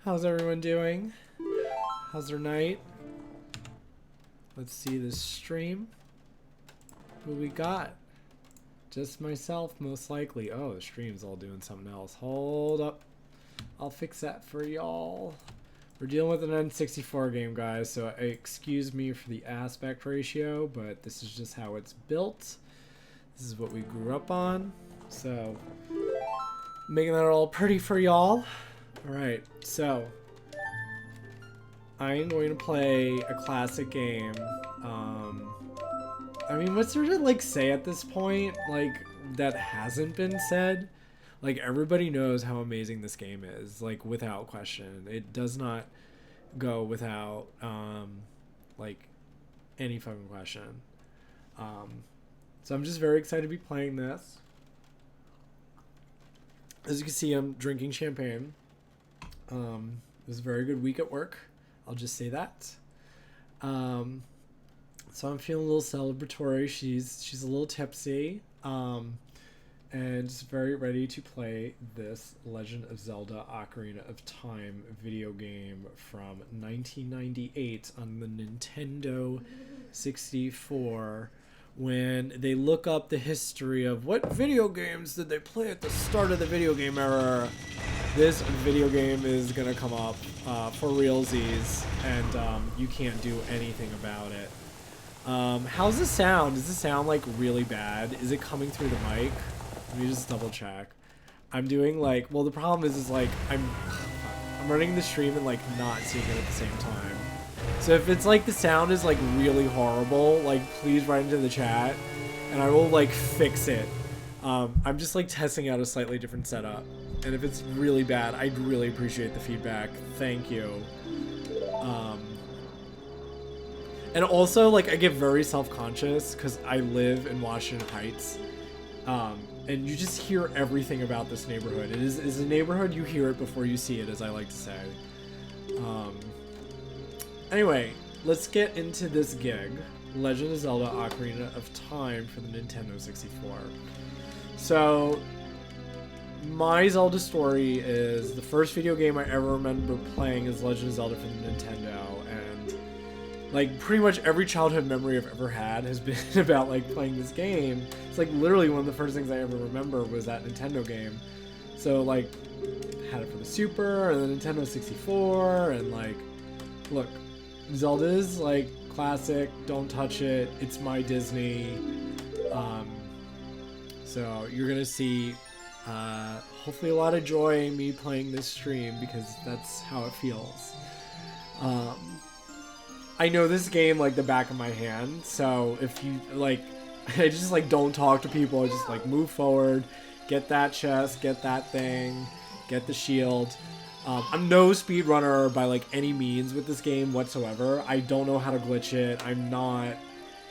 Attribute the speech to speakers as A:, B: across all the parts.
A: How's everyone doing? How's their night? Let's see this stream. Who we got? Just myself, most likely. Oh, the stream's all doing something else. Hold up. I'll fix that for y'all. We're dealing with an N64 game, guys, so excuse me for the aspect ratio, but this is just how it's built. This is what we grew up on. So, making that all pretty for y'all. Alright, so I'm going to play a classic game. I mean, what's there to like say at this point? Like, that hasn't been said? Like, everybody knows how amazing this game is, like, without question. It does not go without, like, any fucking question. So I'm just very excited to be playing this. As you can see, I'm drinking champagne. It was a very good week at work. I'll just say that. So I'm feeling a little celebratory. She's a little tipsy. And just very ready to play this Legend of Zelda Ocarina of Time video game from 1998 on the Nintendo 64. When they look up the history of what video games did they play at the start of the video game era, this video game is gonna come up for realsies, and you can't do anything about it. How's the sound? Does it sound like really bad? Is it coming through the mic? Let me just double check. I'm doing like, well, the problem is like I'm running the stream and like not seeing it at the same time. So if it's like the sound is like really horrible, like please write into the chat and I will like fix it. I'm just like testing out a slightly different setup. And if it's really bad, I'd really appreciate the feedback. Thank you. And also like I get very self-conscious because I live in Washington Heights. And you just hear everything about this neighborhood. It is a neighborhood, you hear it before you see it, as I like to say. Anyway, let's get into this gig. Legend of Zelda Ocarina of Time for the Nintendo 64. So, my Zelda story is the first video game I ever remember playing is Legend of Zelda for the Nintendo, and like pretty much every childhood memory I've ever had has been about like playing this game. It's like literally one of the first things I ever remember was that Nintendo game. So like, had it for the Super and the Nintendo 64, and like, look, Zelda's like classic, don't touch it, it's my Disney. So you're gonna see hopefully a lot of joy in me playing this stream because that's how it feels. I know this game like the back of my hand, so if you like, I just like don't talk to people, I just like move forward, get that chest, get that thing, get the shield. I'm no speedrunner by like any means with this game whatsoever. I don't know how to glitch it. I'm not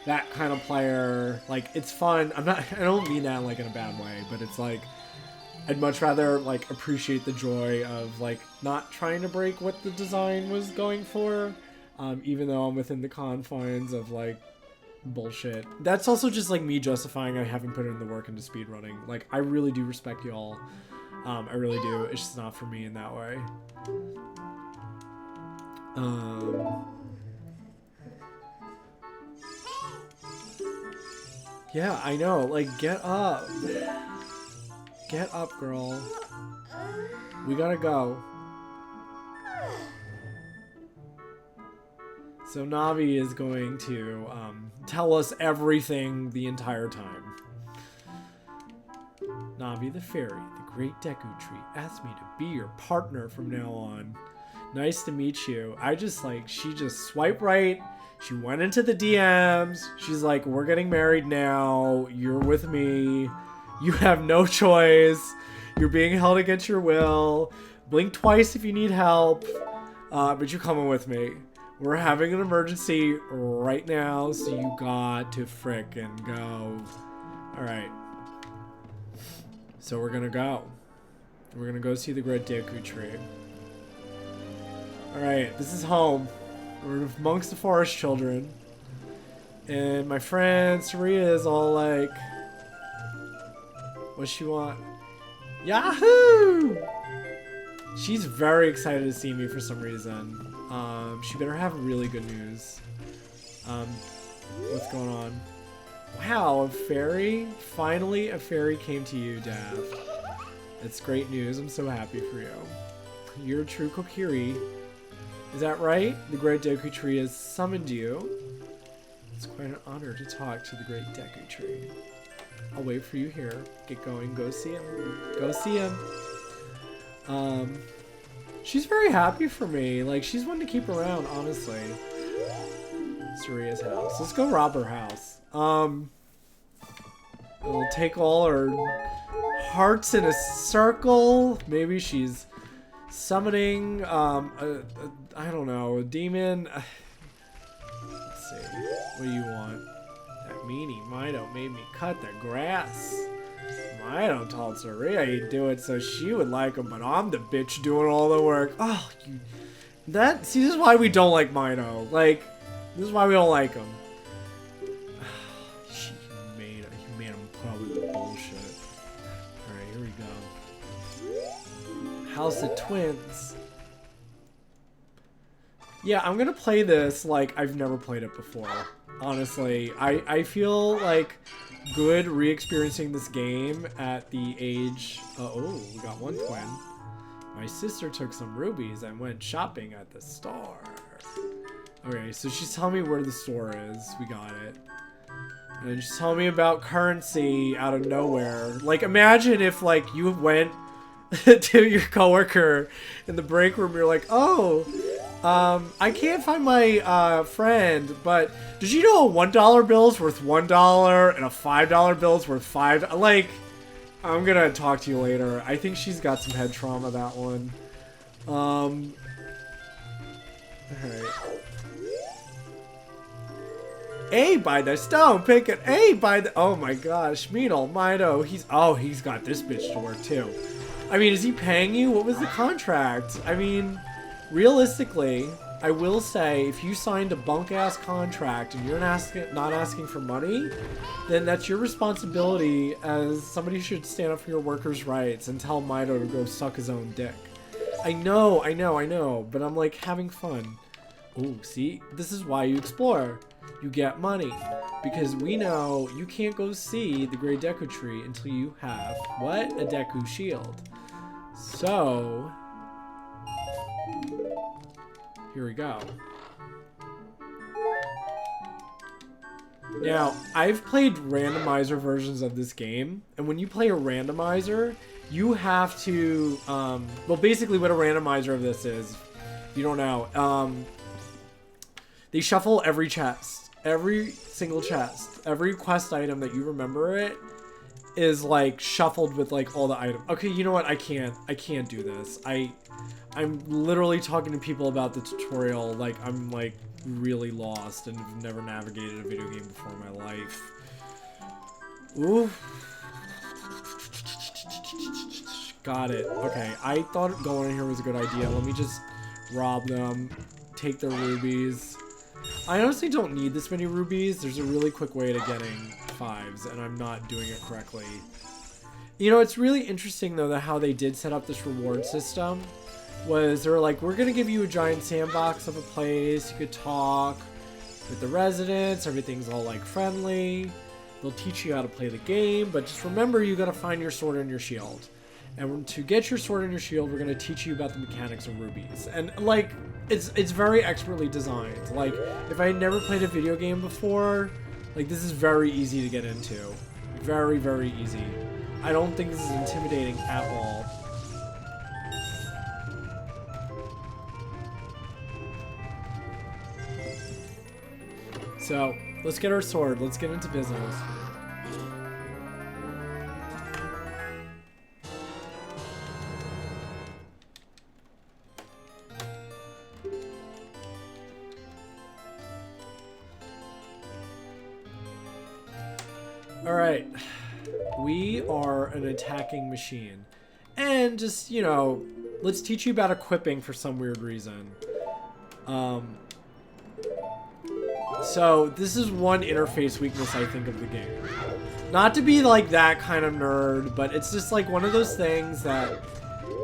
A: that kind of player. Like, it's fun. I don't mean that like in a bad way, but it's like I'd much rather like appreciate the joy of like not trying to break what the design was going for, even though I'm within the confines of like bullshit. That's also just like me justifying I haven't put in the work into speedrunning. Like, I really do respect y'all. I really do. It's just not for me in that way. Yeah, I know. Like, get up. Get up, girl. We gotta go. So Navi is going to tell us everything the entire time. Navi the fairy, the great Deku tree, asked me to be your partner from now on. Nice to meet you. I just like, she just swiped right. She went into the DMs. She's like, we're getting married now. You're with me. You have no choice. You're being held against your will. Blink twice if you need help. But you're coming with me. We're having an emergency right now, so you got to frickin' go. Alright. So we're gonna go. We're gonna go see the Great Deku Tree. Alright, this is home. We're amongst the forest children. And my friend Saria is all like, what's she want? Yahoo! She's very excited to see me for some reason. She better have really good news. What's going on? Wow, a fairy? Finally, a fairy came to you, Daft. That's great news. I'm so happy for you. You're a true Kokiri. Is that right? The Great Deku Tree has summoned you. It's quite an honor to talk to the Great Deku Tree. I'll wait for you here. Get going. Go see him. Go see him. She's very happy for me. Like, she's one to keep around, honestly. Saria's house. Let's go rob her house. We'll take all her hearts in a circle. Maybe she's summoning, I don't know, a demon. Let's see. What do you want? That meanie Mido made me cut the grass. Mido told Saria he'd do it so she would like him, but I'm the bitch doing all the work. Oh, you... That... See, this is why we don't like Mido. Like, this is why we don't like him. He made him put up with the bullshit. Alright, here we go. House of Twins. Yeah, I'm gonna play this like I've never played it before. Honestly, I feel like good re-experiencing this game at the age... oh, we got one twin. My sister took some rubies and went shopping at the store. Okay, so she's telling me where the store is. We got it. And she's telling me about currency out of nowhere. Like, imagine if, like, you went to your coworker in the break room. You're like, oh, I can't find my friend, but did you know a $1 bill's worth $1 and a $5 bill's worth $5? Like, I'm gonna talk to you later. I think she's got some head trauma, that one. Alright. A by the stone, pick it. A by the... Oh my gosh, Meanle, Mido. He's got this bitch to work too. I mean, is he paying you? What was the contract? I mean, realistically, I will say, if you signed a bunk-ass contract and you're not asking for money, then that's your responsibility, as somebody should stand up for your workers' rights and tell Mido to go suck his own dick. I know, but I'm like having fun. Ooh, see? This is why you explore. You get money. Because we know you can't go see the Great Deku Tree until you have, what? A Deku Shield. So... here we go. Now, I've played randomizer versions of this game, and when you play a randomizer, you have to, well, basically what a randomizer of this is, if you don't know, they shuffle every chest, every single chest, every quest item that you remember it is, like, shuffled with, like, all the items. Okay, you know what, I can't do this. I'm literally talking to people about the tutorial like I'm, like, really lost and have never navigated a video game before in my life. Ooh. Got it. Okay, I thought going in here was a good idea. Let me just rob them, take their rubies. I honestly don't need this many rubies. There's a really quick way to getting 5s, and I'm not doing it correctly. You know, it's really interesting, though, that how they did set up this reward system. Was they're like, we're gonna give you a giant sandbox of a place, you could talk with the residents, everything's all like friendly, they'll teach you how to play the game, but just remember you gotta find your sword and your shield. And to get your sword and your shield, we're gonna teach you about the mechanics of rubies. And like, it's very expertly designed. Like, if I had never played a video game before, like, this is very easy to get into. Very, very easy. I don't think this is intimidating at all. So, let's get our sword. Let's get into business. Alright. We are an attacking machine. And just, you know, let's teach you about equipping for some weird reason. So, this is one interface weakness, I think, of the game. Not to be, like, that kind of nerd, but it's just, like, one of those things that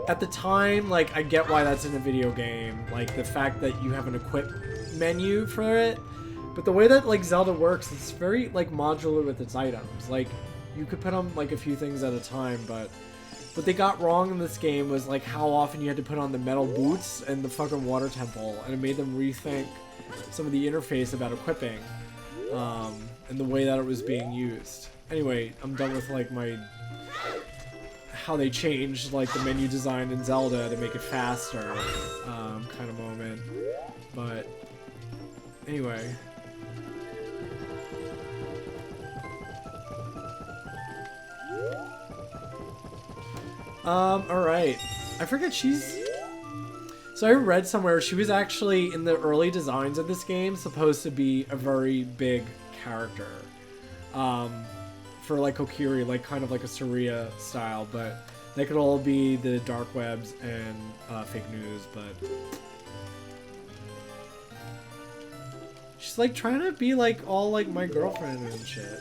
A: at the time, like, I get why that's in a video game. Like, the fact that you have an equip menu for it. But the way that, like, Zelda works, it's very, like, modular with its items. Like, you could put on, like, a few things at a time, but what they got wrong in this game was, like, how often you had to put on the metal boots and the fucking water temple, and it made them rethink some of the interface about equipping, and the way that it was being used. Anyway, I'm done with, like, how they changed, like, the menu design in Zelda to make it faster, kind of moment. But, anyway. Alright. I forget so I read somewhere she was actually, in the early designs of this game, supposed to be a very big character. For, like, Kokiri, like, kind of like a Saria style, but they could all be the dark webs and, fake news, but she's, like, trying to be, like, all, like, my girlfriend and shit.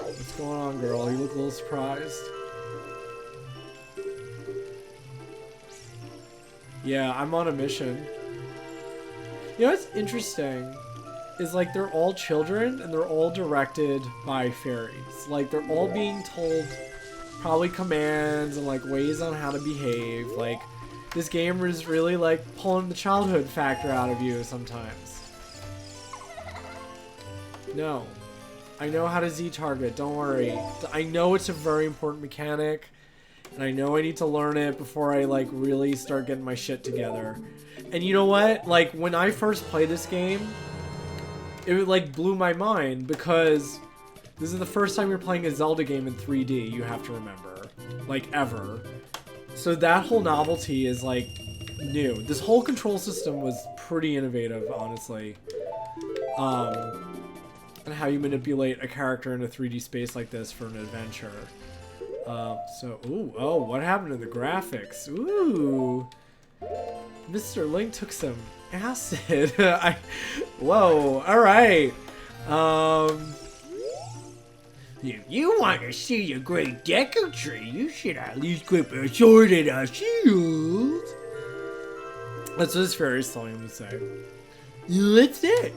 A: What's going on, girl? You look a little surprised. Yeah, I'm on a mission. You know what's interesting is, like, they're all children and they're all directed by fairies. Like, they're all being told probably commands and, like, ways on how to behave. Like, this game is really, like, pulling the childhood factor out of you sometimes. No. I know how to Z-target, don't worry. I know it's a very important mechanic, and I know I need to learn it before I, like, really start getting my shit together. And you know what? Like, when I first played this game, it, like, blew my mind, because this is the first time you're playing a Zelda game in 3D, you have to remember. Like, ever. So that whole novelty is, like, new. This whole control system was pretty innovative, honestly. And how you manipulate a character in a 3D space like this for an adventure. Oh, what happened to the graphics? Ooh. Mr. Link took some acid. Whoa, alright. If you want to see a great Deku Tree, you should at least equip a sword and a shield. That's what his fairy's telling him to say. What's that?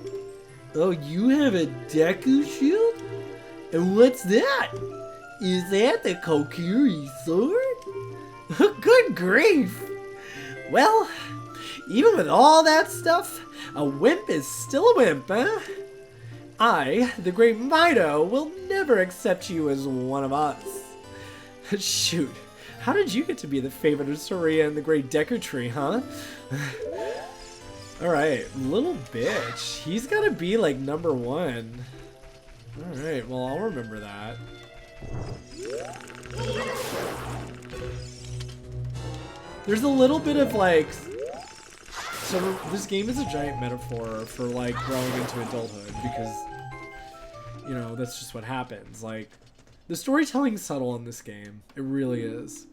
A: Oh, you have a Deku shield? And what's that? Is that the Kokiri sword? Good grief! Well, even with all that stuff, a wimp is still a wimp, huh? I, the great Mido, will never accept you as one of us. Shoot, how did you get to be the favorite of Saria and the great Deku Tree, huh? Alright, little bitch. He's gotta be, like, #1. Alright, well, I'll remember that. There's a little bit of, like... So, this game is a giant metaphor for, like, growing into adulthood, because, you know, that's just what happens. Like, the storytelling's subtle in this game. It really is.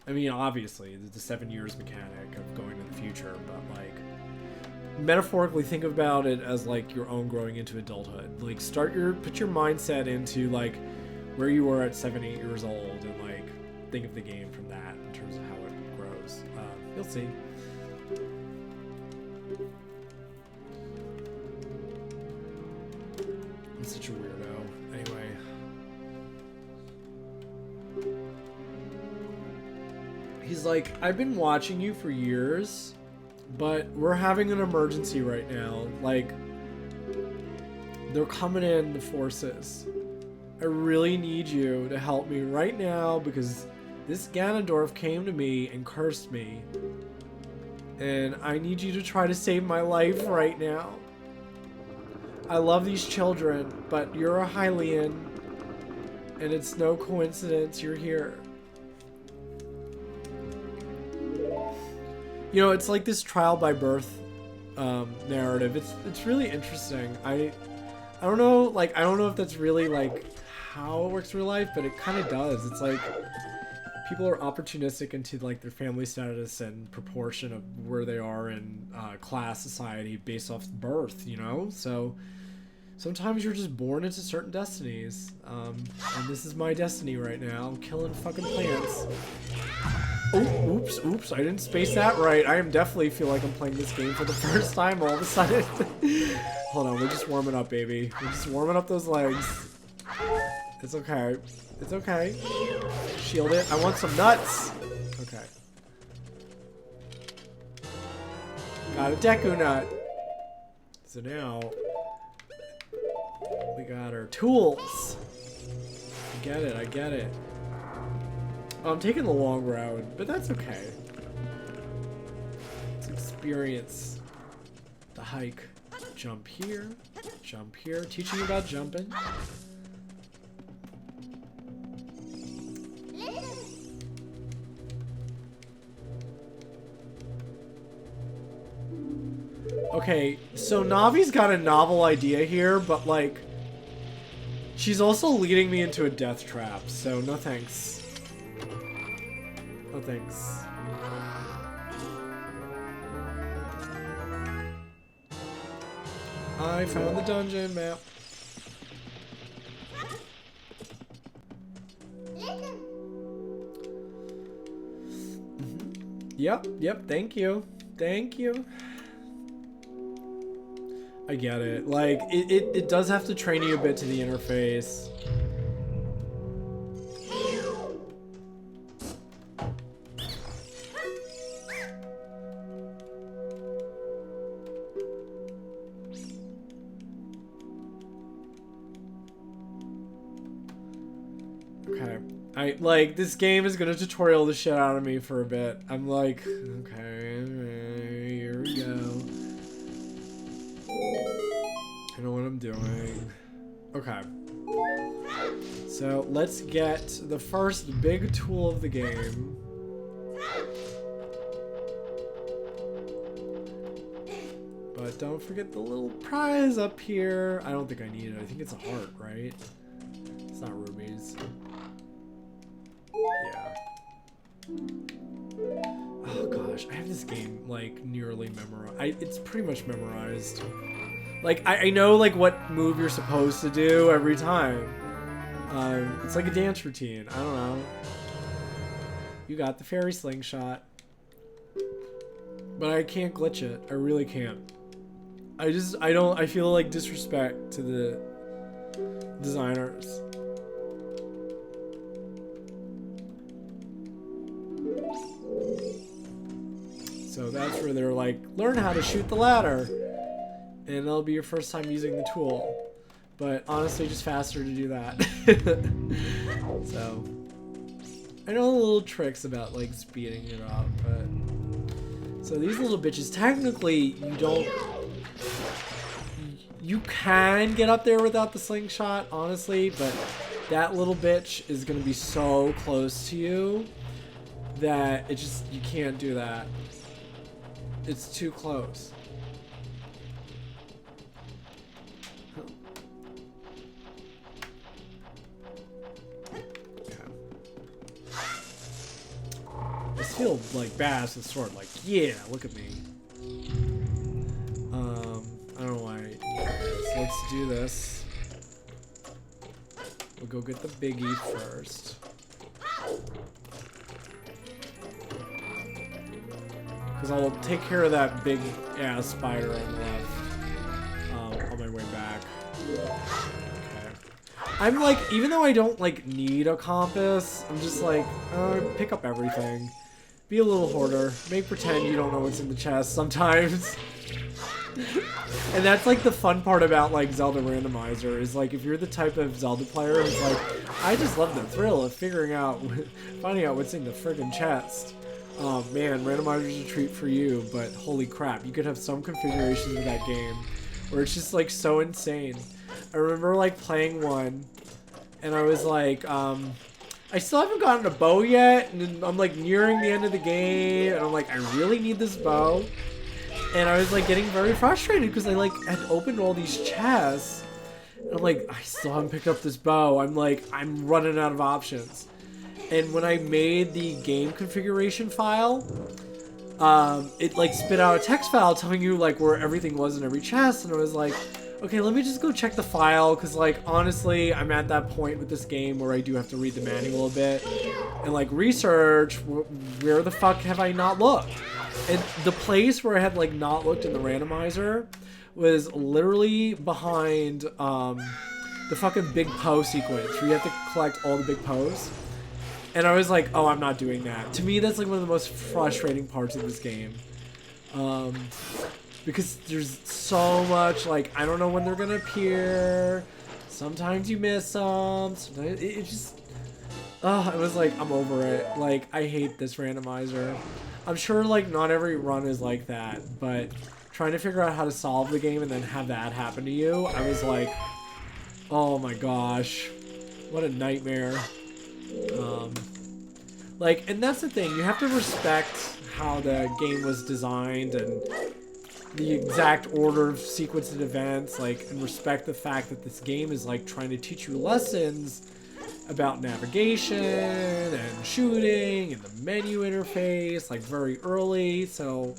A: I mean, obviously, the 7 years mechanic of going to the future, but, like, metaphorically think about it as, like, your own growing into adulthood. Like, put your mindset into, like, where you were at 7, 8 years old, and, like, think of the game from that in terms of how it grows. You'll see. I'm such a weirdo. Anyway. He's like, I've been watching you for years, but we're having an emergency right now. Like, they're coming in, the forces. I really need you to help me right now, because this Ganondorf came to me and cursed me. And I need you to try to save my life right now. I love these children, but you're a Hylian, and it's no coincidence you're here. You know, it's like this trial by birth narrative. It's really interesting. I don't know, like, I don't know if that's really, like, how it works in real life, but it kind of does. It's like people are opportunistic into, like, their family status and proportion of where they are in class, society, based off birth, you know? So Sometimes you're just born into certain destinies. And this is my destiny right now. I'm killing fucking plants. Oh, oops, I didn't space that right. I am definitely feel like I'm playing this game for the first time all of a sudden. Hold on, we're just warming up, baby. We're just warming up those legs. It's okay. It's okay. Shield it. I want some nuts. Okay. Got a Deku nut. So now we got our tools. I get it. I'm taking the long road, but that's okay. Let's experience the hike. Jump here, teaching you about jumping. Okay, so Navi's got a novel idea here, but like, she's also leading me into a death trap, so no thanks. No thanks. I found the dungeon map. Yep, thank you. I get it. Like, it does have to train you a bit to the interface. Okay. Like, this game is gonna tutorial the shit out of me for a bit. I'm like, okay, here we go. I know what I'm doing. Okay. So, let's get the first big tool of the game. But don't forget the little prize up here. I don't think I need it. I think it's a heart, right? It's not rubies. Yeah. Oh gosh, I have this game like nearly memorized. It's pretty much memorized. Like I know like what move you're supposed to do every time. It's like a dance routine. I don't know. You got the fairy slingshot, but I can't glitch it. I really can't. I feel like disrespect to the designers. So that's where they're like, learn how to shoot the ladder. And that'll be your first time using the tool. But honestly, just faster to do that. So, I know the little tricks about like speeding it up, but... So these little bitches, technically, you can get up there without the slingshot, honestly, but that little bitch is gonna be so close to you that you can't do that. It's too close. Okay. I feel like badass with sword. Like, yeah, look at me. I don't know why. So let's do this. We'll go get the biggie first. Because I'll take care of that big ass spider on the left on my way back. Okay. I'm like, even though I don't like need a compass, I'm just like, pick up everything. Be a little hoarder. Make pretend you don't know what's in the chest sometimes. And that's like the fun part about like Zelda Randomizer is like if you're the type of Zelda player who's like, I just love the thrill of finding out what's in the friggin' chest. Oh man, Randomizer's a treat for you, but holy crap, you could have some configurations of that game where it's just like so insane. I remember like playing one and I was like, I still haven't gotten a bow yet, and I'm like nearing the end of the game and I'm like, I really need this bow. And I was like getting very frustrated because I like had opened all these chests and I'm like, I still haven't picked up this bow. I'm like, I'm running out of options. And when I made the game configuration file, it like spit out a text file telling you like where everything was in every chest, and I was okay, let me just go check the file, because, like, honestly, I'm at that point with this game where I do have to read the manual a bit and, like, research where the fuck have I not looked. And the place where I had, like, not looked in the randomizer was literally behind the fucking big Poe sequence where you have to collect all the big Poes. And I was like, oh, I'm not doing that. To me, that's like one of the most frustrating parts of this game. Because there's so much, like, I don't know when they're gonna appear. Sometimes you miss them. Sometimes it just... I was like, I'm over it. Like, I hate this randomizer. I'm sure, like, not every run is like that, but trying to figure out how to solve the game and then have that happen to you, I was like, oh my gosh, what a nightmare. Like, and that's the thing, you have to respect how the game was designed and the exact order of sequence of events, like, and respect the fact that this game is, like, trying to teach you lessons about navigation and shooting and the menu interface, like, very early. So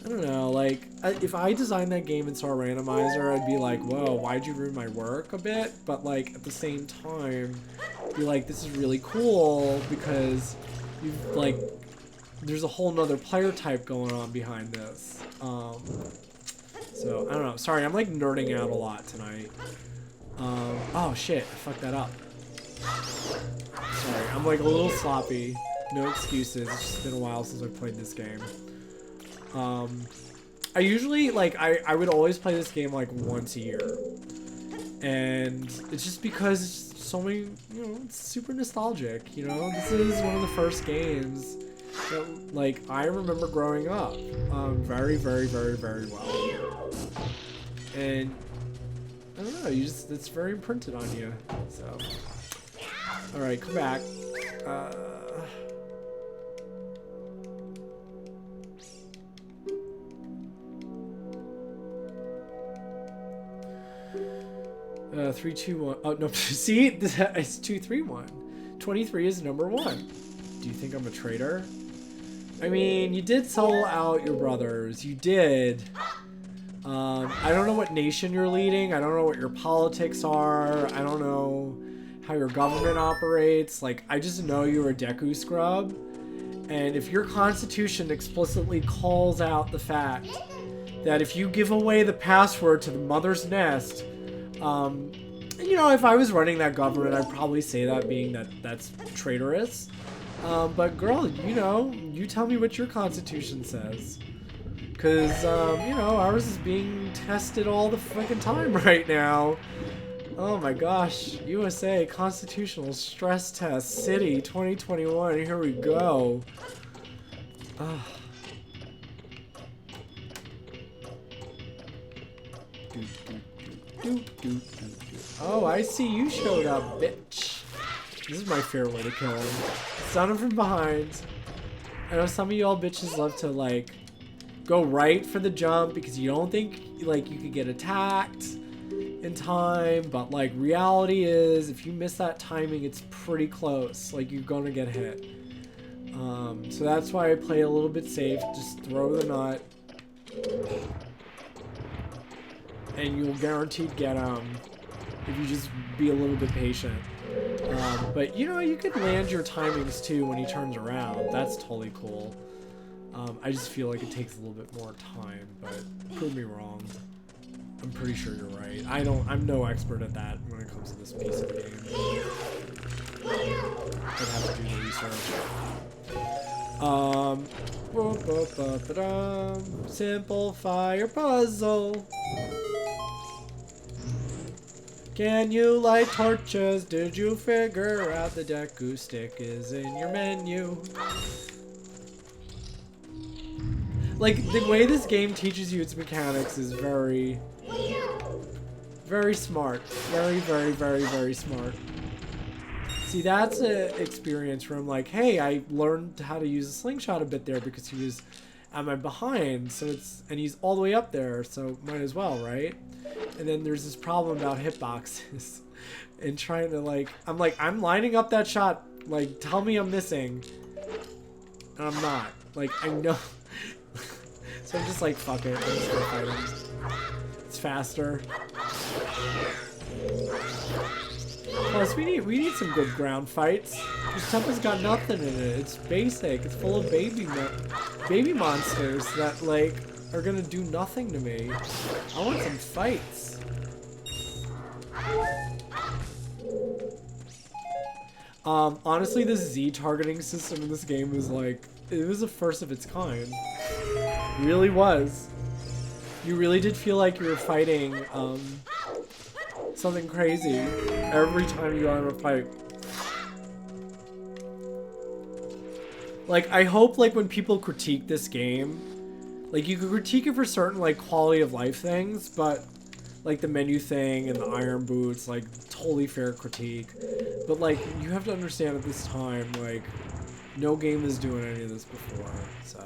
A: I don't know, like, if I designed that game and saw a randomizer, I'd be like, whoa, why'd you ruin my work a bit? But, like, at the same time, be like, this is really cool because you've, like, there's a whole nother player type going on behind this. So I don't know, sorry, I'm like nerding out a lot tonight. Oh shit, I fucked that up. Sorry, I'm like a little sloppy. No excuses. It's just been a while since I played this game. I usually, like, I would always play this game like once a year. And it's just because it's so many, you know, it's super nostalgic, you know? This is one of the first games that, like, I remember growing up very, very, very, very well. And I don't know, you just, it's very imprinted on you, so. Alright, come back. Three, two, one. Oh, no, see? It's 2, 3, 1. 23 is number 1. Do you think I'm a traitor? I mean, you did sell out your brothers. You did. I don't know what nation you're leading. I don't know what your politics are. I don't know how your government operates. Like, I just know you're a Deku scrub. And if your constitution explicitly calls out the fact that if you give away the password to the mother's nest, you know, if I was running that government, I'd probably say that, being that that's traitorous. But girl, you know, you tell me what your constitution says. Because, you know, ours is being tested all the fucking time right now. Oh my gosh, USA Constitutional Stress Test City 2021, here we go. Ugh. Oh, I see you showed up, bitch. This is my favorite way to kill him. Stun him from behind. I know some of y'all bitches love to, like, go right for the jump because you don't think, like, you could get attacked in time, but, like, reality is if you miss that timing, it's pretty close. Like, you're gonna get hit. So that's why I play a little bit safe. Just throw the nut. And you'll guaranteed get if you just be a little bit patient. But you know, you could land your timings too when he turns around. That's totally cool. I just feel like it takes a little bit more time, but prove me wrong. I'm pretty sure you're right. I'm no expert at that when it comes to this piece of the game. I'd have to do the research. Simple fire puzzle. Can you light torches? Did you figure out the Deku stick is in your menu? Like, the way this game teaches you its mechanics is very, very smart. Very, very, very, very smart. See, that's an experience where I'm like, hey, I learned how to use a slingshot a bit there because he was at my behind, so it's, and he's all the way up there, so might as well, right? And then there's this problem about hitboxes and trying to, like, I'm lining up that shot, like, tell me I'm missing, and I'm not. Like, I know. So I'm just like, fuck it, I'm just gonna fight him. It's faster. Plus, we need some good ground fights. This stuff has got nothing in it. It's basic. It's full of baby monsters that like are gonna do nothing to me. I want some fights. Honestly, this Z targeting system in this game was like, it was the first of its kind. It really was. You really did feel like you were fighting, something crazy every time you got in a fight. Like, I hope, like, when people critique this game, like, you could critique it for certain, like, quality of life things, but, like, the menu thing and the iron boots, like, totally fair critique. But, like, you have to understand at this time, like, no game is doing any of this before, so.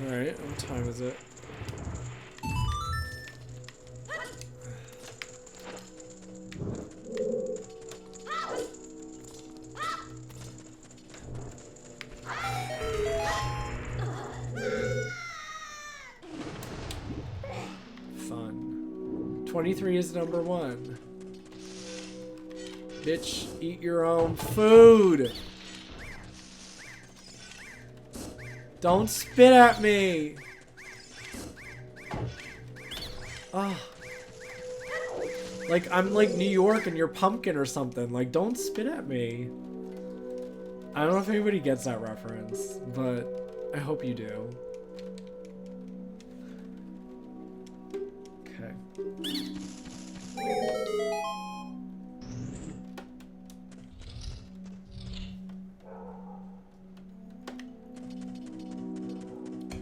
A: Alright, what time is it? Fun. 23 is number 1. Bitch, eat your own food! Don't spit at me! Oh. Like, I'm like New York and you're Pumpkin or something. Like, don't spit at me. I don't know if anybody gets that reference, but I hope you do. Okay.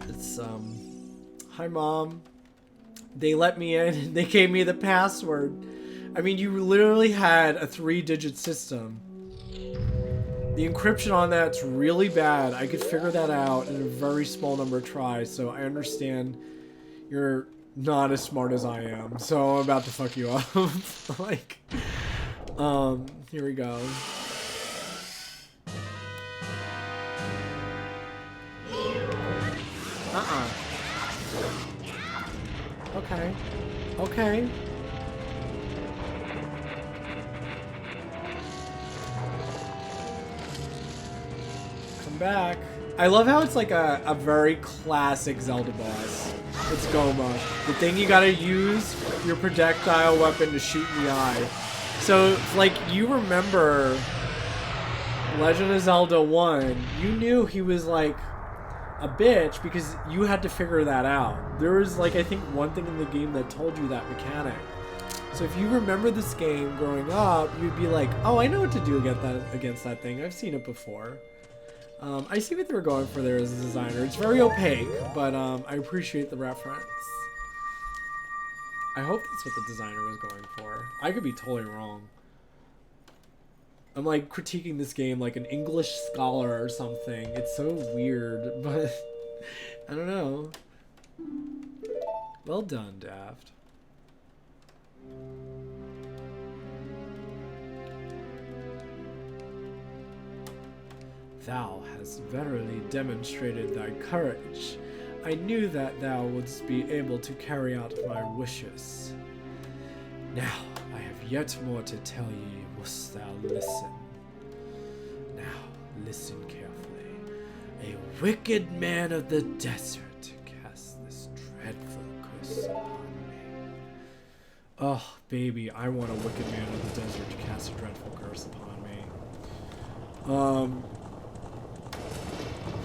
A: It's, hi Mom. They let me in and they gave me the password. I mean, you literally had a 3-digit system. The encryption on that's really bad. I could figure that out in a very small number of tries, so I understand you're not as smart as I am. So I'm about to fuck you up. Like, here we go. Okay. Okay. Come back. I love how it's like a very classic Zelda boss. It's Goma. The thing you gotta use your projectile weapon to shoot in the eye. So, like, you remember Legend of Zelda 1, you knew he was like a bitch because you had to figure that out. There was like, I think, one thing in the game that told you that mechanic. So if you remember this game growing up, you'd be like, oh, I know what to do against that thing. I've seen it before. I see what they were going for there as a designer. It's very opaque, but I appreciate the reference. I hope that's what the designer was going for. I could be totally wrong. I'm like critiquing this game like an English scholar or something. It's so weird, but I don't know. Well done, Daft. Thou hast verily demonstrated thy courage. I knew that thou wouldst be able to carry out my wishes. Now I have yet more to tell ye. Must thou listen? Now listen carefully. A wicked man of the desert cast this dreadful curse upon me. Oh, baby, I want a wicked man of the desert to cast a dreadful curse upon me.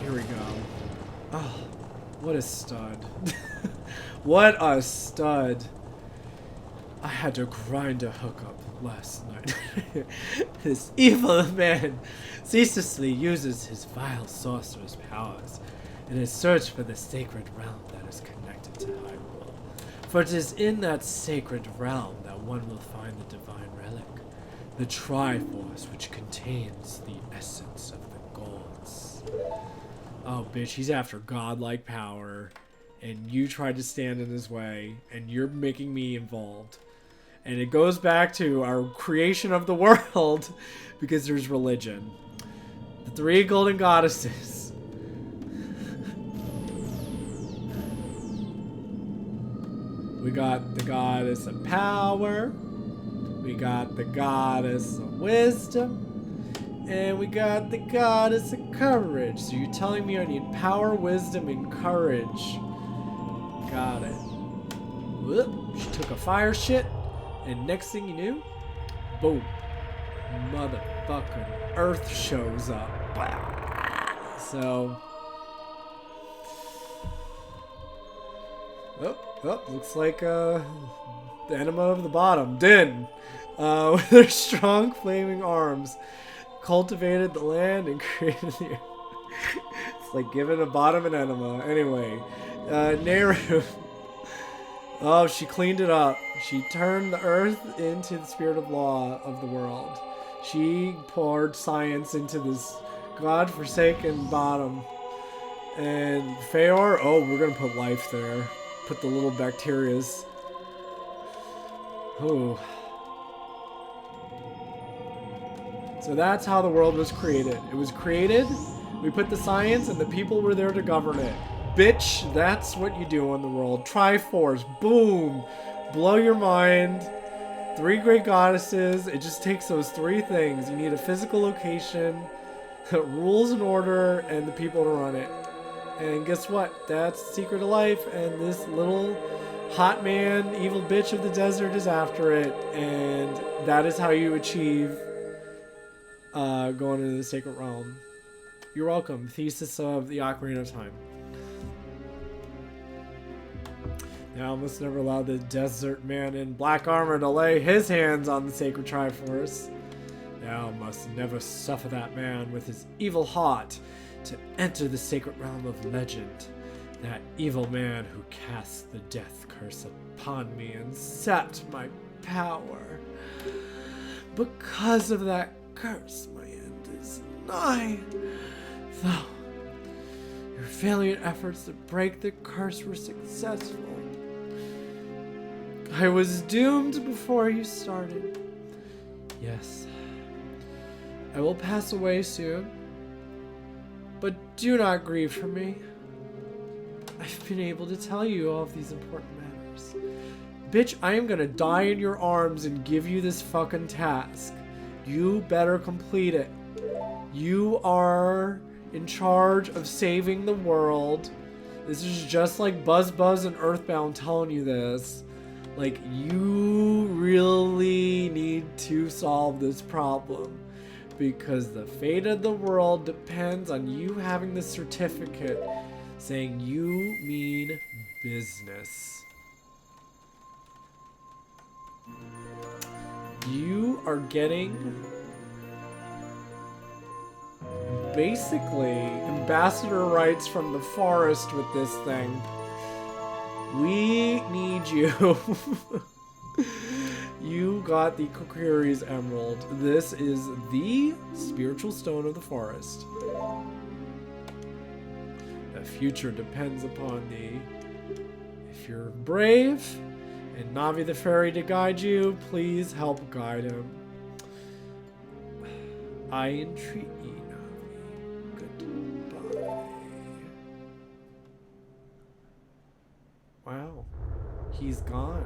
A: Here we go. Oh, what a stud. What a stud. I had to grind a hookup last night. This evil man ceaselessly uses his vile sorcerer's powers in his search for the sacred realm that is connected to Hyrule. For it is in that sacred realm that one will find the divine relic, the Triforce, which contains the essence of the gods. Oh, bitch, he's after godlike power, and you tried to stand in his way, and you're making me involved. And it goes back to our creation of the world, because there's religion. The 3 golden goddesses. We got the goddess of power. We got the goddess of wisdom. And we got the goddess of courage. So you're telling me I need power, wisdom, and courage. Got it. Whoop. She took a fire shit. And next thing you knew, boom. Motherfucking Earth shows up. So. Oh, looks like the enema of the bottom, Din, with their strong flaming arms, cultivated the land and created the earth. It's like giving a bottom an enema. Anyway, Nehru. Oh, she cleaned it up. She turned the earth into the spirit of law of the world. She poured science into this godforsaken bottom. And Feor, oh, we're gonna put life there. Put the little bacterias. Oh. So that's how the world was created. It was created, we put the science, and the people were there to govern it. Bitch, that's what you do in the world. Triforce, boom. Blow your mind. 3 great goddesses. It just takes those 3 things. You need a physical location, rules and order, and the people to run it. And guess what? That's the secret of life, and this little hot man, evil bitch of the desert is after it, and that is how you achieve going into the sacred realm. You're welcome. Thesis of the Ocarina of Time. Now must never allow the desert man in black armor to lay his hands on the sacred Triforce. Thou must never suffer that man with his evil heart to enter the sacred realm of legend. That evil man who cast the death curse upon me and sapped my power. Because of that curse, my end is nigh. Though your valiant efforts to break the curse were successful, I was doomed before you started. Yes, I will pass away soon. But do not grieve for me. I've been able to tell you all of these important matters. Bitch, I am gonna die in your arms and give you this fucking task. You better complete it. You are in charge of saving the world. This is just like Buzz and Earthbound telling you this. Like, you really need to solve this problem. Because the fate of the world depends on you having the certificate saying you mean business. You are getting basically ambassador rights from the forest with this thing. We need you. You got the Kokiri's Emerald. This is the spiritual stone of the forest. The future depends upon thee. If you're brave and Navi the fairy to guide you, please help guide him. I entreat ye, Navi. Goodbye. Wow. He's gone.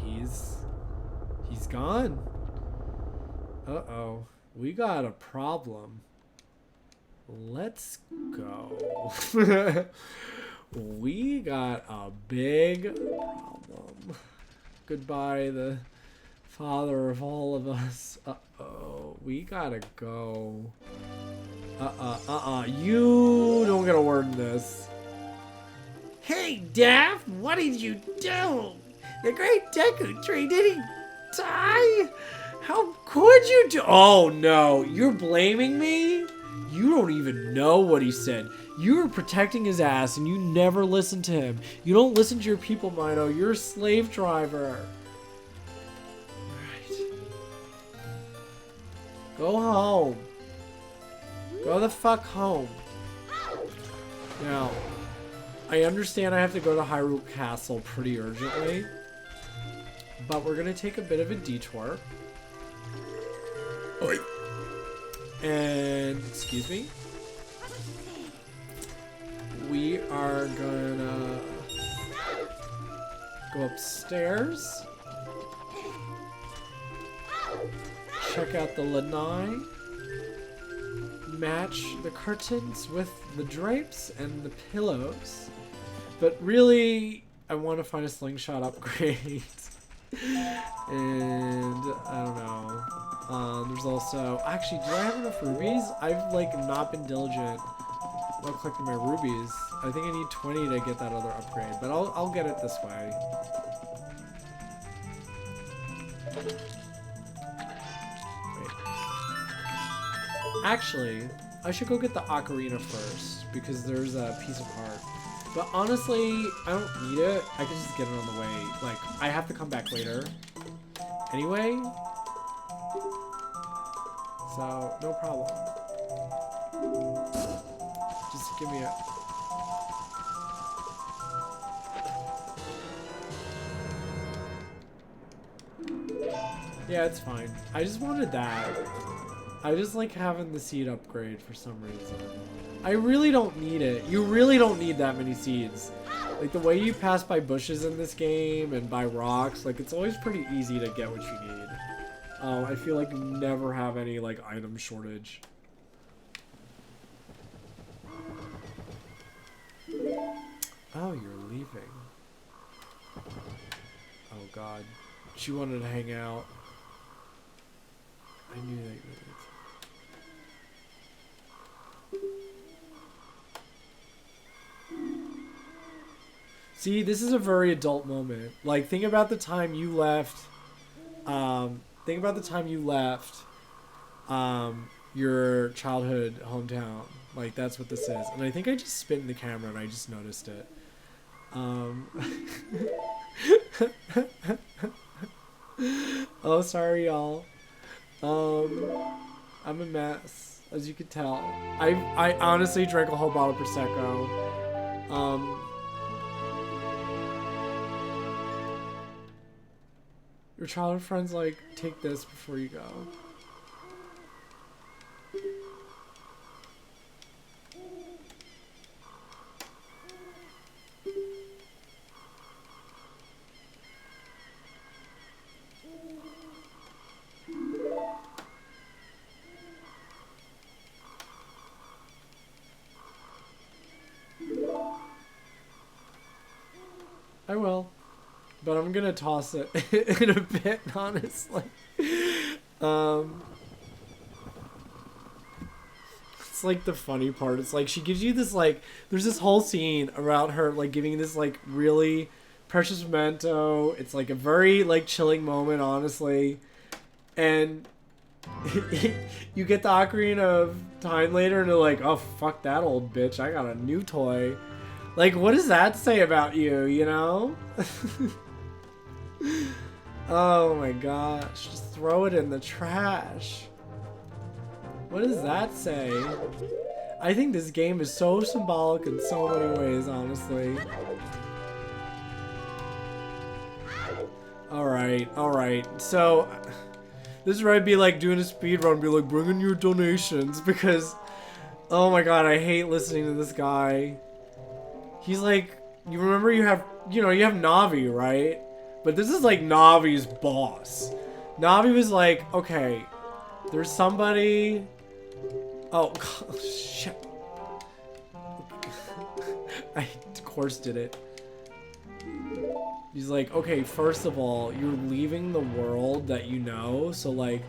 A: He's gone. Uh-oh. We got a problem. Let's go. We got a big problem. Goodbye, the father of all of us. Uh-oh. We gotta go. You don't get a word in this.
B: Hey, Daft, what did you do? The great Deku Tree, did he die? How could you do?
A: Oh no, you're blaming me? You don't even know what he said. You were protecting his ass and you never listened to him. You don't listen to your people, Mino. You're a slave driver. Alright. Go home. Go the fuck home. Now, I understand I have to go to Hyrule Castle pretty urgently, but we're gonna take a bit of a detour. Oi. And, excuse me, we are gonna Go upstairs. Check out the lanai. Match the curtains with the drapes and the pillows. But really, I want to find a slingshot upgrade. And I don't know. There's also, actually, do I have enough rubies? I've like not been diligent about collecting my rubies. I think I need 20 to get that other upgrade, but I'll get it this way. Wait. Actually, I should go get the ocarina first because there's a piece of heart. But honestly, I don't need it. I can just get it on the way. Like, I have to come back later. Anyway. So, no problem. Just give me a... Yeah, it's fine. I just wanted that. I just like having the seed upgrade for some reason. I really don't need it. You really don't need that many seeds. Like the way you pass by bushes in this game and by rocks, like it's always pretty easy to get what you need. I feel like you never have any like item shortage. Oh, you're leaving. Oh god. She wanted to hang out. I knew that you would. See, this is a very adult moment. Like, think about the time you left. Think about the time you left your childhood hometown. Like, that's what this is. And I think I just spit in the camera and I just noticed it. Oh, sorry, y'all. I'm a mess, as you could tell. I honestly drank a whole bottle of Prosecco. Your childhood friends like, take this before you go. I will. But I'm gonna toss it in a bit, honestly. It's like the funny part. It's like she gives you this like, there's this whole scene about her like giving this like really precious memento. It's like a very like chilling moment, honestly. And you get the Ocarina of Time later and they're like, oh fuck that old bitch, I got a new toy. Like, what does that say about you, you know? Oh my gosh, just throw it in the trash. What does that say? I think this game is so symbolic in so many ways, honestly. Alright. So, this is where I'd be like doing a speed run, be like, bring in your donations, because, oh my god, I hate listening to this guy. He's like, you remember you have Navi, right? But this is like Navi's boss. Navi was like, okay, there's somebody... Oh, God, shit. I, of course, did it. He's like, okay, first of all, you're leaving the world that you know, so like,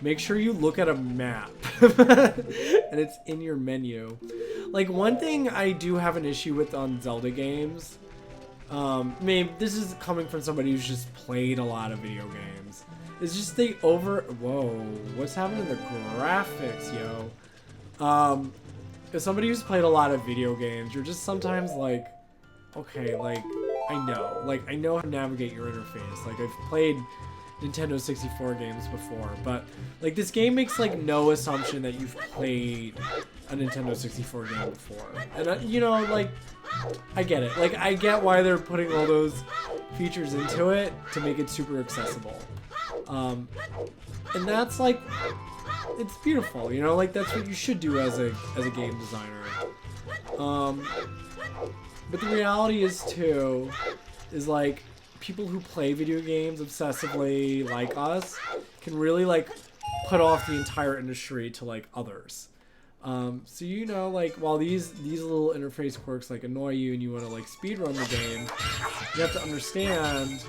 A: make sure you look at a map. And it's in your menu. Like, one thing I do have an issue with on Zelda games, maybe this is coming from somebody who's just played a lot of video games, it's just whoa, what's happening to the graphics, yo? As somebody who's played a lot of video games, you're just sometimes like, okay, like, I know how to navigate your interface. Like, I've played Nintendo 64 games before, but like this game makes like no assumption that you've played a Nintendo 64 game before. And you know, like, I get it. Like, I get why they're putting all those features into it to make it super accessible. And that's like, it's beautiful, you know, like that's what you should do as a game designer. But the reality is too, is like, people who play video games obsessively like us can really like put off the entire industry to like others. So you know, like while these little interface quirks like annoy you and you want to like speedrun the game, you have to understand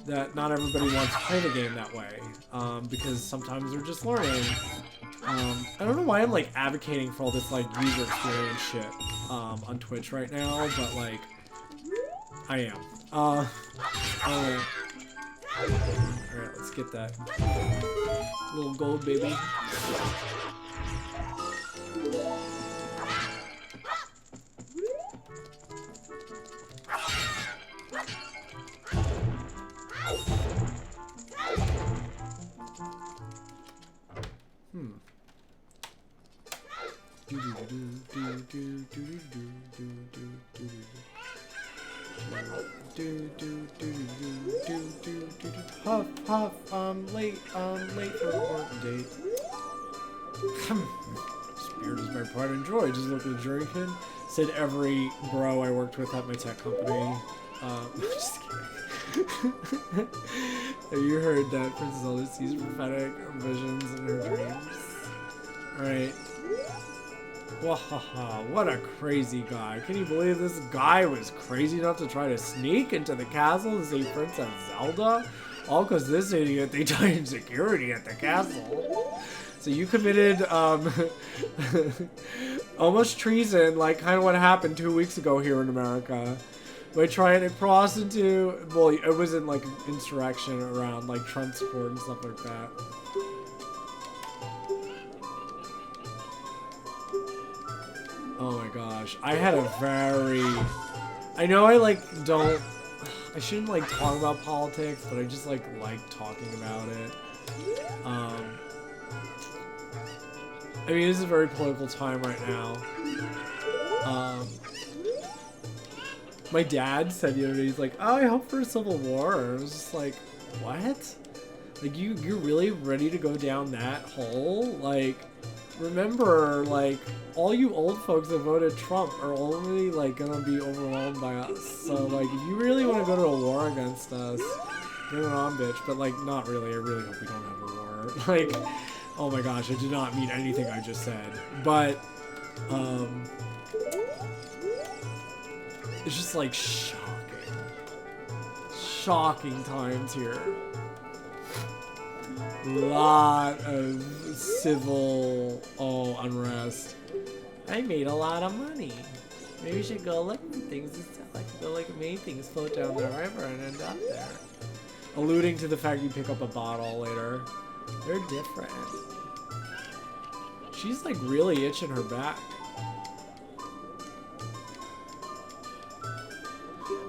A: that not everybody wants to play the game that way, because sometimes they're just learning. I don't know why I'm like advocating for all this like user experience shit on Twitch right now, but like I am. Alright, let's get that little gold baby. Huff, huff, late for work date. Spirit is my pride and joy. Just look at drinking. Said every bro I worked with at my tech company. Just kidding. Have you heard that Princess Zelda sees prophetic visions in her dreams? Alright. Wahaha, what a crazy guy. Can you believe this guy was crazy enough to try to sneak into the castle to see Princess Zelda? All because this idiot they tied security at the castle. So you committed almost treason, like kind of what happened 2 weeks ago here in America. By trying to cross into, well, it wasn't like an insurrection around like Trump support and stuff like that. Oh my gosh, I had a very, I know I like don't, I shouldn't like talk about politics, but I just like talking about it. I mean, this is a very political time right now. My dad said the other day, he's like, oh, I hope for a civil war. And I was just like, what? Like, you're really ready to go down that hole? Like, remember, like, all you old folks that voted Trump are only, like, gonna be overwhelmed by us. So, like, if you really want to go to a war against us, bring it on, bitch. But, like, not really. I really hope we don't have a war. Like, oh my gosh, I did not mean anything I just said. But, it's just, like, shocking times here. Lot of civil unrest. I made a lot of money. Maybe we should go look at things instead. Like go look at many things float down the river and end up there. Alluding to the fact you pick up a bottle later. They're different. She's like really itching her back.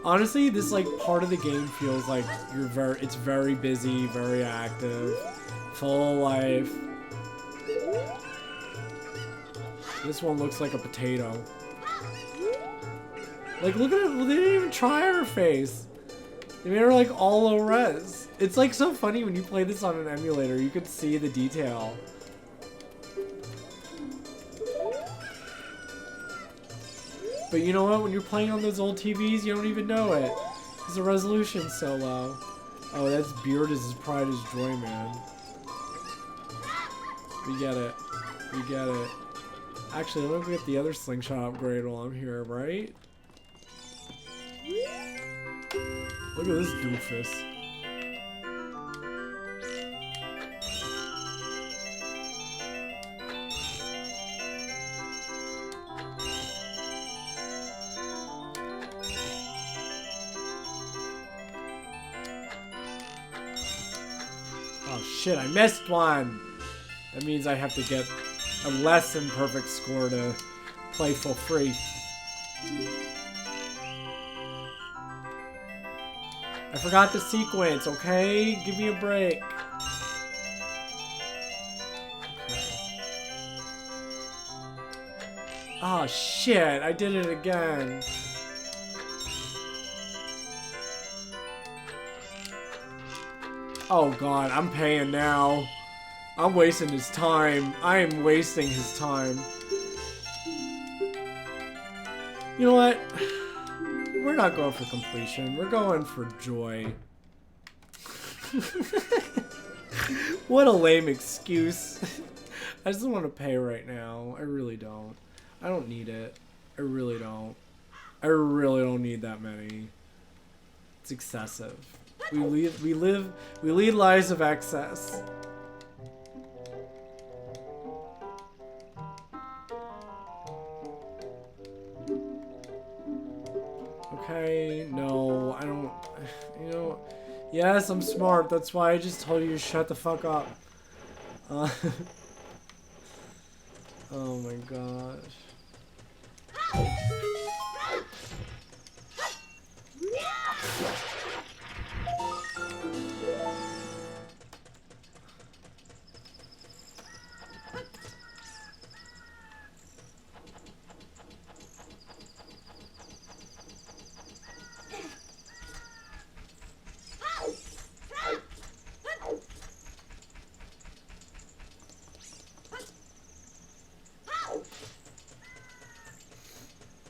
A: Honestly, this like part of the game feels like it's very busy, very active, full of life. This one looks like a potato. Like look at it, they didn't even try her face. They made her like all low res. It's like so funny when you play this on an emulator, you could see the detail. But you know what? When you're playing on those old TVs, you don't even know it. Because the resolution's so low. Oh, that's Beard is his pride, his joy, man. We get it. We get it. Actually, let me get the other slingshot upgrade while I'm here, right? Look at this doofus. Oh shit, I missed one! That means I have to get a less than perfect score to play for free. I forgot the sequence, okay? Give me a break. Oh shit, I did it again. Oh god, I'm paying now. I'm wasting his time. I am wasting his time. You know what? We're not going for completion. We're going for joy. What a lame excuse. I just don't want to pay right now. I really don't. I don't need it. I really don't. I really don't need that many. It's excessive. We lead lives of excess. Okay, no, I don't, you know, yes, I'm smart, that's why I just told you to shut the fuck up. Oh my gosh.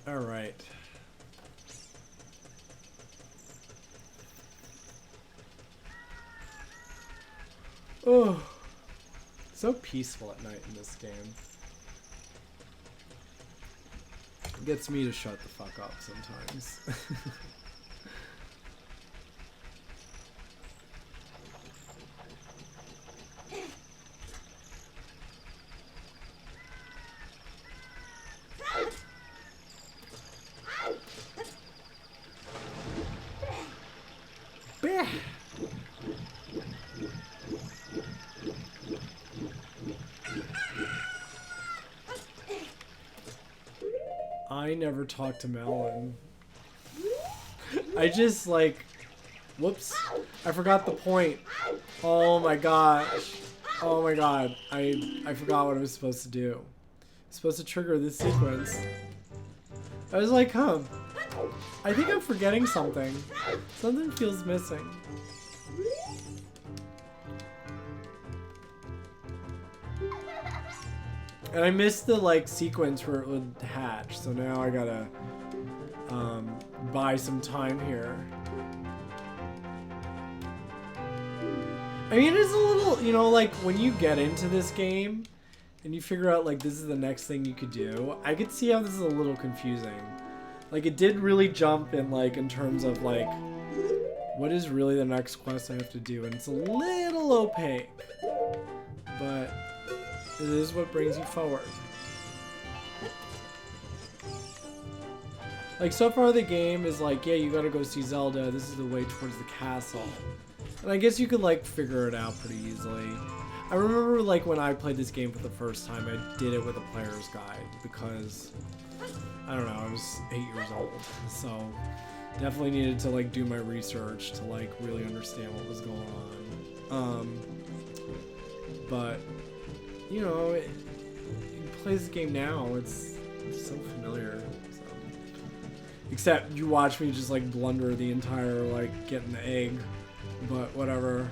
A: All right. Oh, so peaceful at night in this game. It gets me to shut the fuck up sometimes. I never talked to Melon. I just like, whoops, I forgot the point. Oh my gosh. Oh my god. I forgot what I was supposed to do. I'm supposed to trigger this sequence. I was like, huh, I think I'm forgetting something. Something feels missing. And I missed the like sequence where it would hatch, so now I gotta buy some time here. I mean, it's a little, you know, like when you get into this game and you figure out like this is the next thing you could do, I could see how this is a little confusing. Like it did really jump in like in terms of like what is really the next quest I have to do, and it's a little opaque, but it is what brings you forward. Like, so far the game is like, yeah, you gotta go see Zelda, this is the way towards the castle. And I guess you could, like, figure it out pretty easily. I remember, like, when I played this game for the first time, I did it with a player's guide, because, I don't know, I was 8 years old. So, definitely needed to, like, do my research to, like, really understand what was going on. But you know, you play this game now, it's so familiar. So. Except you watch me just like blunder the entire like getting the egg, but whatever.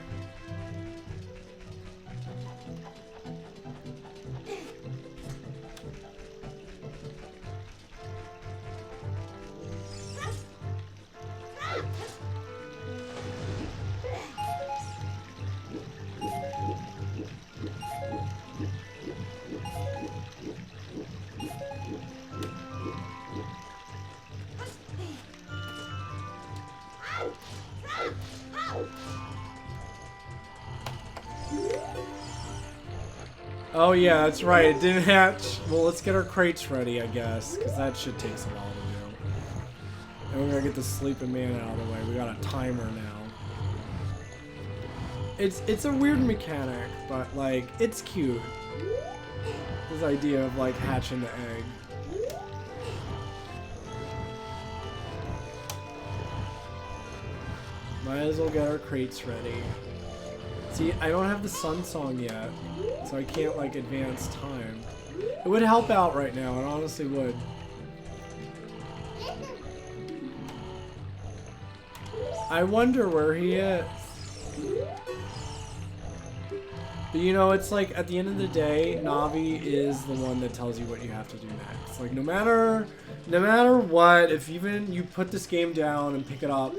A: Oh yeah, that's right, it didn't hatch. Well, let's get our crates ready, I guess, because that shit takes a while to do. And we're gonna get the sleeping man out of the way. We got a timer now. It's a weird mechanic, but like, it's cute. This idea of like hatching the egg. Might as well get our crates ready. See, I don't have the sun song yet, so I can't like advance time. It would help out right now, it honestly would. I wonder where he is. You know, it's like at the end of the day, Navi is the one that tells you what you have to do next. Like no matter what, if even you put this game down and pick it up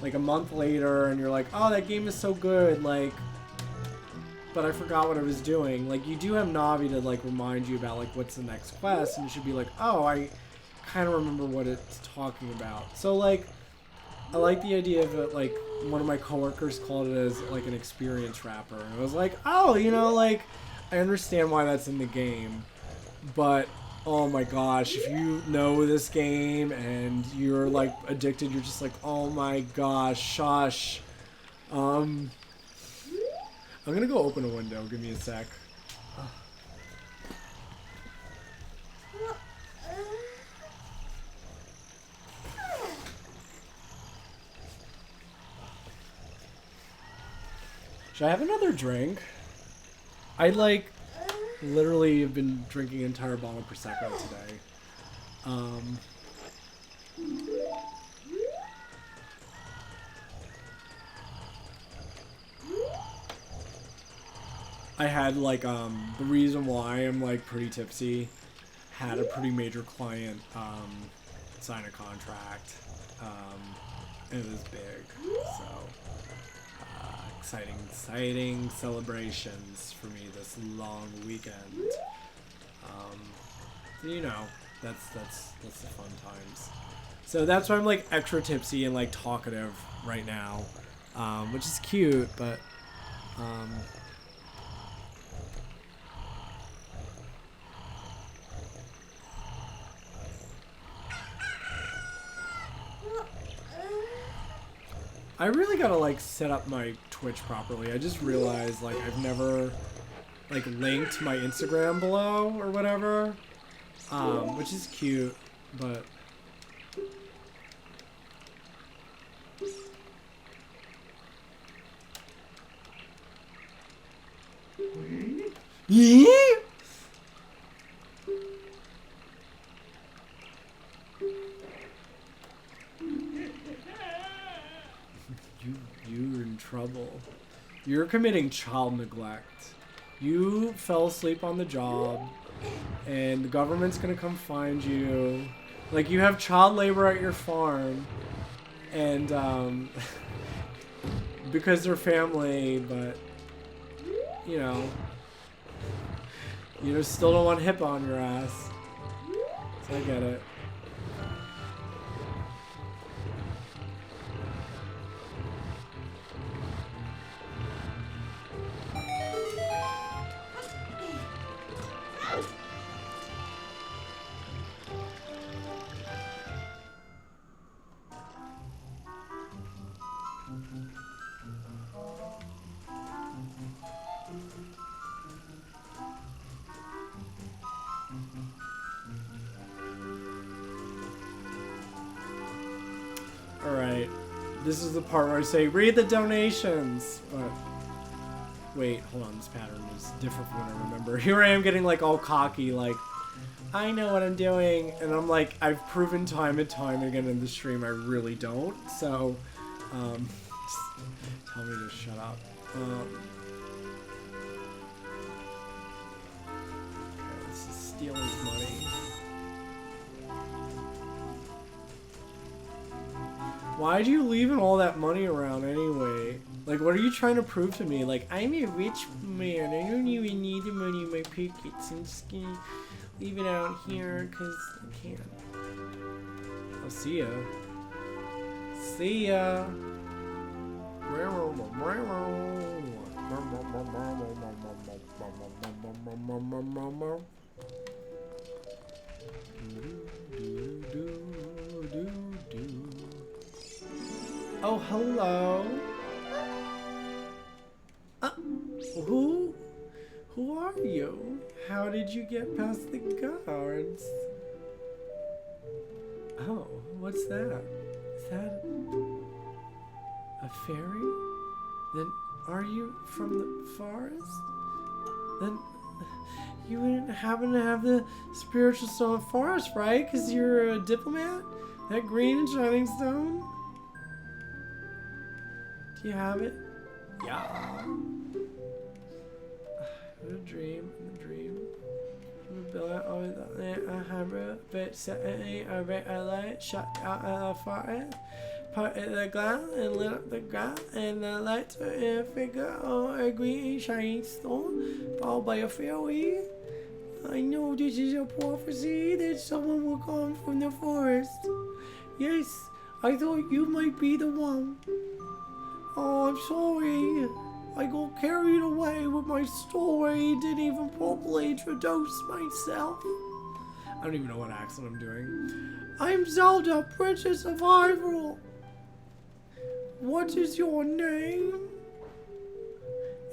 A: like a month later and you're like, oh, that game is so good, like, but I forgot what I was doing. Like, you do have Navi to like remind you about like what's the next quest, and you should be like, oh, I kind of remember what it's talking about. So like, I like the idea of it. Like, one of my coworkers called it as like an experience wrapper, and I was like, oh, you know, like, I understand why that's in the game, but oh my gosh, if you know this game and you're like addicted, you're just like, oh my gosh, shush. I'm gonna go open a window. Give me a sec. Should I have another drink? I like literally have been drinking an entire bottle of Prosecco today. I had like the reason why I'm like pretty tipsy, had a pretty major client sign a contract, and it was big, so exciting celebrations for me this long weekend. You know, that's the fun times. So that's why I'm like extra tipsy and like talkative right now, which is cute, but I really gotta like set up my Twitch properly. I just realized like I've never like linked my Instagram below or whatever, which is cute, but yeah. You're in trouble. You're committing child neglect. You fell asleep on the job, and the government's gonna come find you. Like, you have child labor at your farm, and because they're family, but you know, you just still don't want HIPAA on your ass. So I get it. Alright, this is the part where I say, read the donations! But, wait, hold on, this pattern is different from what I remember. Here I am getting, like, all cocky, like, I know what I'm doing, and I'm like, I've proven time and time again in the stream I really don't, so, just tell me to shut up. Okay, this is stealing money. Why'd you leaving all that money around anyway? Like, what are you trying to prove to me? Like, I'm a rich man. I don't even need the money in my pockets. I'm just gonna leave it out here because I can't. I'll see ya. See ya. Oh, hello. Who are you? How did you get past the guards? Oh, what's that? Is that a fairy? Then are you from the forest? Then you wouldn't happen to have the spiritual stone of forest, right? Because you're a diplomat? That green and shining stone? Do you have it? Yeah.
B: a dream, in the dream. A hammer, but suddenly a red light shot out of the fire. Parted the glass and lit up the ground, and the lights were in a figure on a green shiny stone, followed by a fairy. I know this is a prophecy that someone will come from the forest. Yes, I thought you might be the one. Oh, I'm sorry. I got carried away with my story, didn't even properly introduce myself.
A: I don't even know what accent I'm doing.
B: I'm Zelda, Princess of Hyrule. What is your name?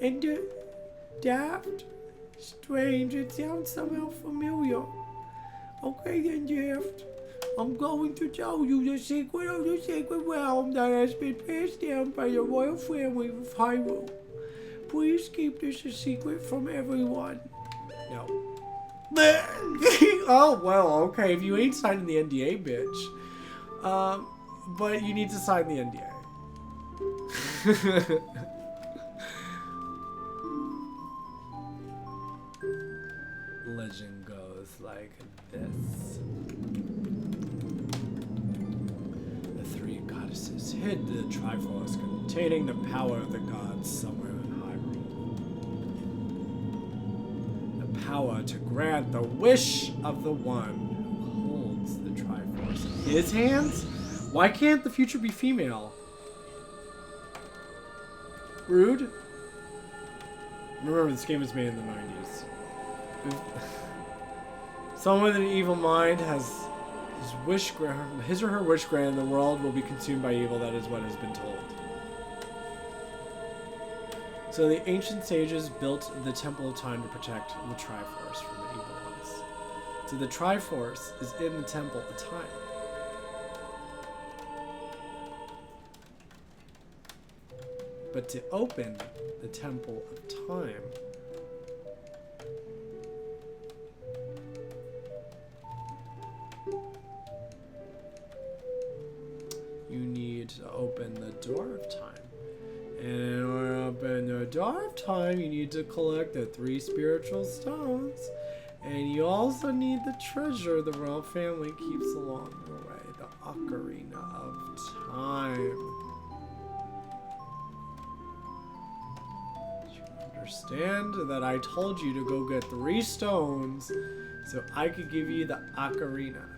B: And Daft? Strange, it sounds somehow familiar. Okay then, Daft. I'm going to tell you the secret of the sacred realm that has been passed down by the royal family of Hyrule. Please keep this a secret from everyone.
A: No. Oh, well, okay. If you ain't signing the NDA, bitch. But you need to sign the NDA. Legend goes like this. The three goddesses hid the Triforce containing the power of the gods somewhere in Hyrule. The power to grant the wish of the one who holds the Triforce in his hands? Why can't the future be female? Rude. Remember, this game was made in the 90s. Someone with an evil mind has his or her wish granted, the world will be consumed by evil. That is what has been told. So the ancient sages built the Temple of Time to protect the Triforce from the evil ones. So the Triforce is in the Temple of Time. But to open the Temple of Time, you need to open the Door of Time. And in order to open the Door of Time, you need to collect the 3 spiritual stones. And you also need the treasure the royal family keeps along the way, the Ocarina of Time. Understand that I told you to go get 3 stones so I could give you the Ocarina.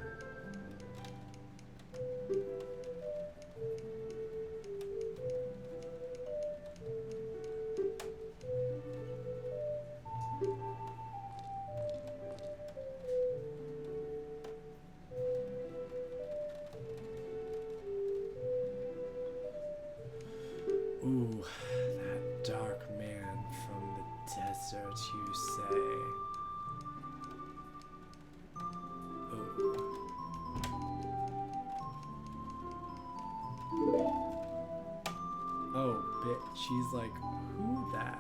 A: Ooh, that dark man from the desert, you say? Ooh. Oh, bitch, she's like, who that?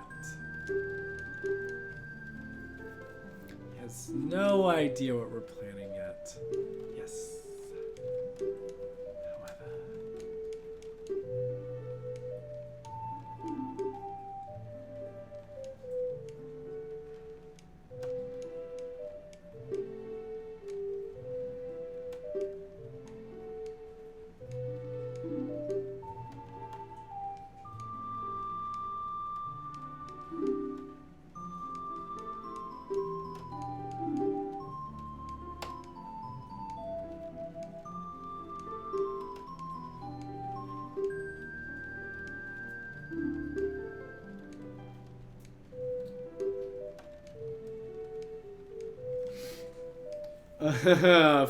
A: He has no idea what we're planning yet. Yes. However...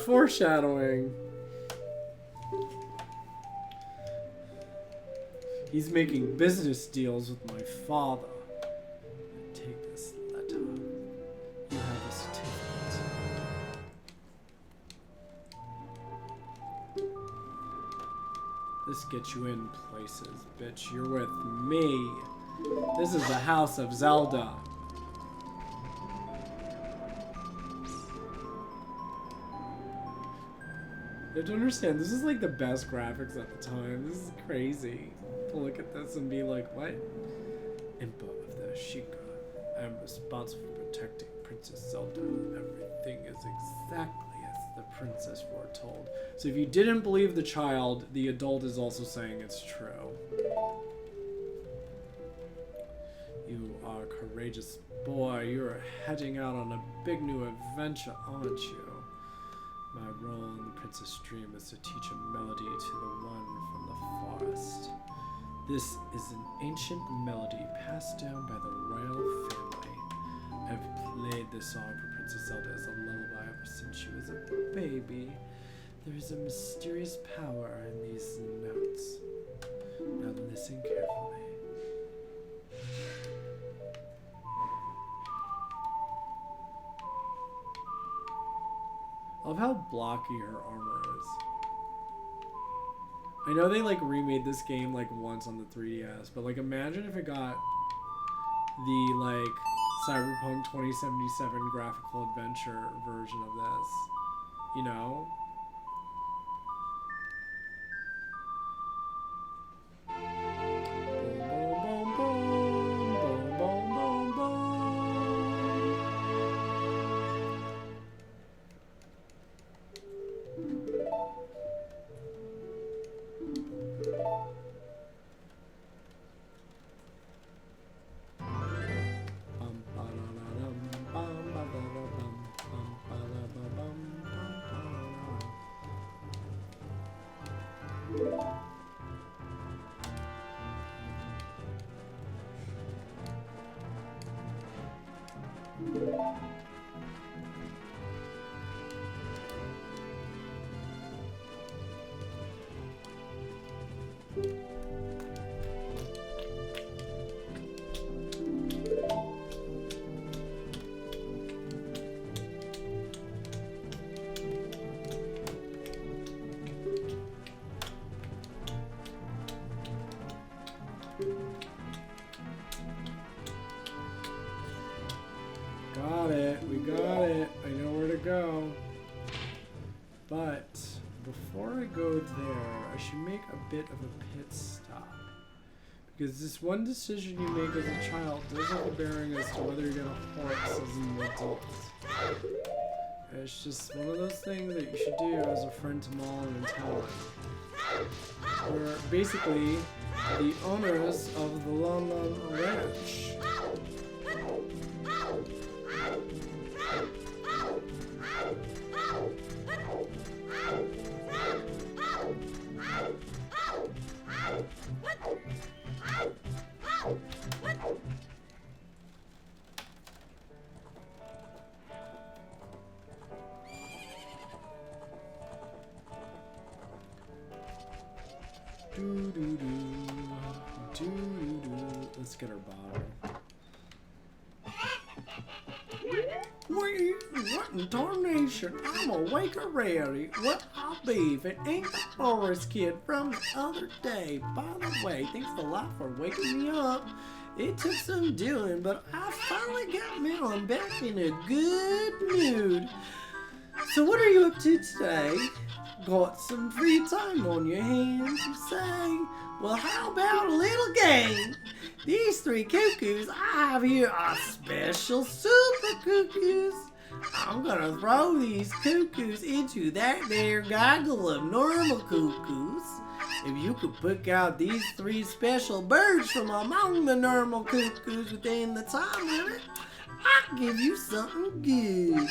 A: Foreshadowing. He's making business deals with my father. Take this letter. You have a certificate. This gets you in places, bitch. You're with me. This is the house of Zelda. You have to understand, this is like the best graphics at the time. This is crazy. To look at this and be like, what? Impa of the Sheikah. I'm responsible for protecting Princess Zelda. Everything is exactly as the princess foretold. So if you didn't believe the child, the adult is also saying it's true. You are a courageous boy. You're heading out on a big new adventure, aren't you? My role in the Princess Dream is to teach a melody to the one from the forest. This is an ancient melody passed down by the royal family. I've played this song for Princess Zelda as a lullaby ever since she was a baby. There is a mysterious power in these notes. Now listen carefully. I love how blocky her armor is. I know they like remade this game like once on the 3DS, but like imagine if it got the like Cyberpunk 2077 graphical adventure version of this, you know? Boom, boom, boom, boom, boom, boom, Got it. We got it. I know where to go. But before I go there, I should make a bit of a pit stop. Because this one decision you make as a child does have a bearing as to whether you're going to horse as an adult. It's just one of those things that you should do as a friend to Mom and tell him. We're basically the owners of the London Ranch. Let's get our bottle. What in tarnation? I'm awake already. What I'll be if it ain't the forest kid from the other day. By the way, thanks a lot for waking me up. It took some doing, but I finally got Melon back in a good mood. So what are you up to today? Got some free time on your hands, you say? Well, how about a little game? These three cuckoos I have here are special super cuckoos. I'm gonna throw these cuckoos into that there gaggle of normal cuckoos. If you could pick out these three special birds from among the normal cuckoos within the time limit, I'll give you something good.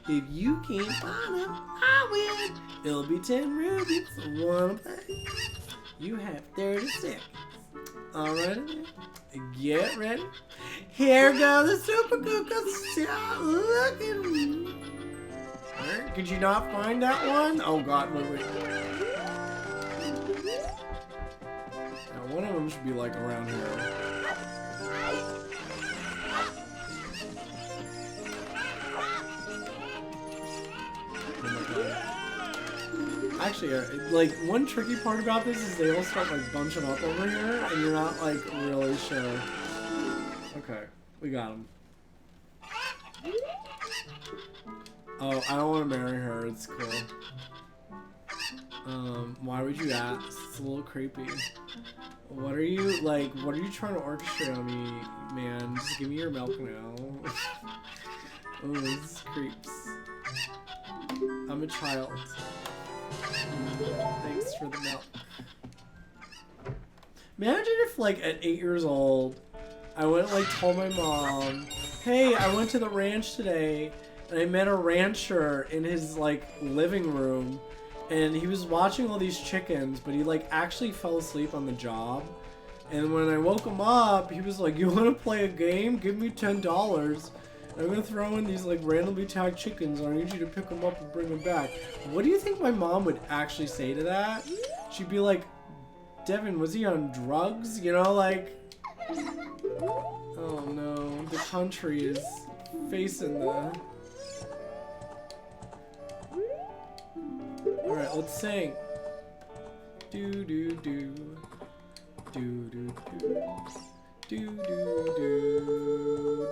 A: If you can't find them, I win. It'll be 10 rubies, wanna play? You have 30 seconds. Alright, get ready. Here go the super cuckoos. Stop looking. Alright, could you not find that one? Oh god, wait. Now one of them should be like around here. Actually, like, one tricky part about this is they all start, like, bunching up over here, and you're not, like, really sure. Okay, we got him. Oh, I don't want to marry her, it's cool. Why would you ask? It's a little creepy. What are you trying to orchestrate on me, man? Just give me your milk now. Oh, this creeps. I'm a child. Thanks for the milk. Imagine if, like, at 8 years old, I went, like, told my mom, hey, I went to the ranch today, and I met a rancher in his, like, living room, and he was watching all these chickens, but he, like, actually fell asleep on the job. And when I woke him up, he was like, you want to play a game? Give me $10. I'm going to throw in these, like, randomly tagged chickens, and I need you to pick them up and bring them back. What do you think my mom would actually say to that? She'd be like, Devin, was he on drugs? You know, like... Oh no, the country is facing the... Alright, let's sing. Do do do. Do do do. Do do do.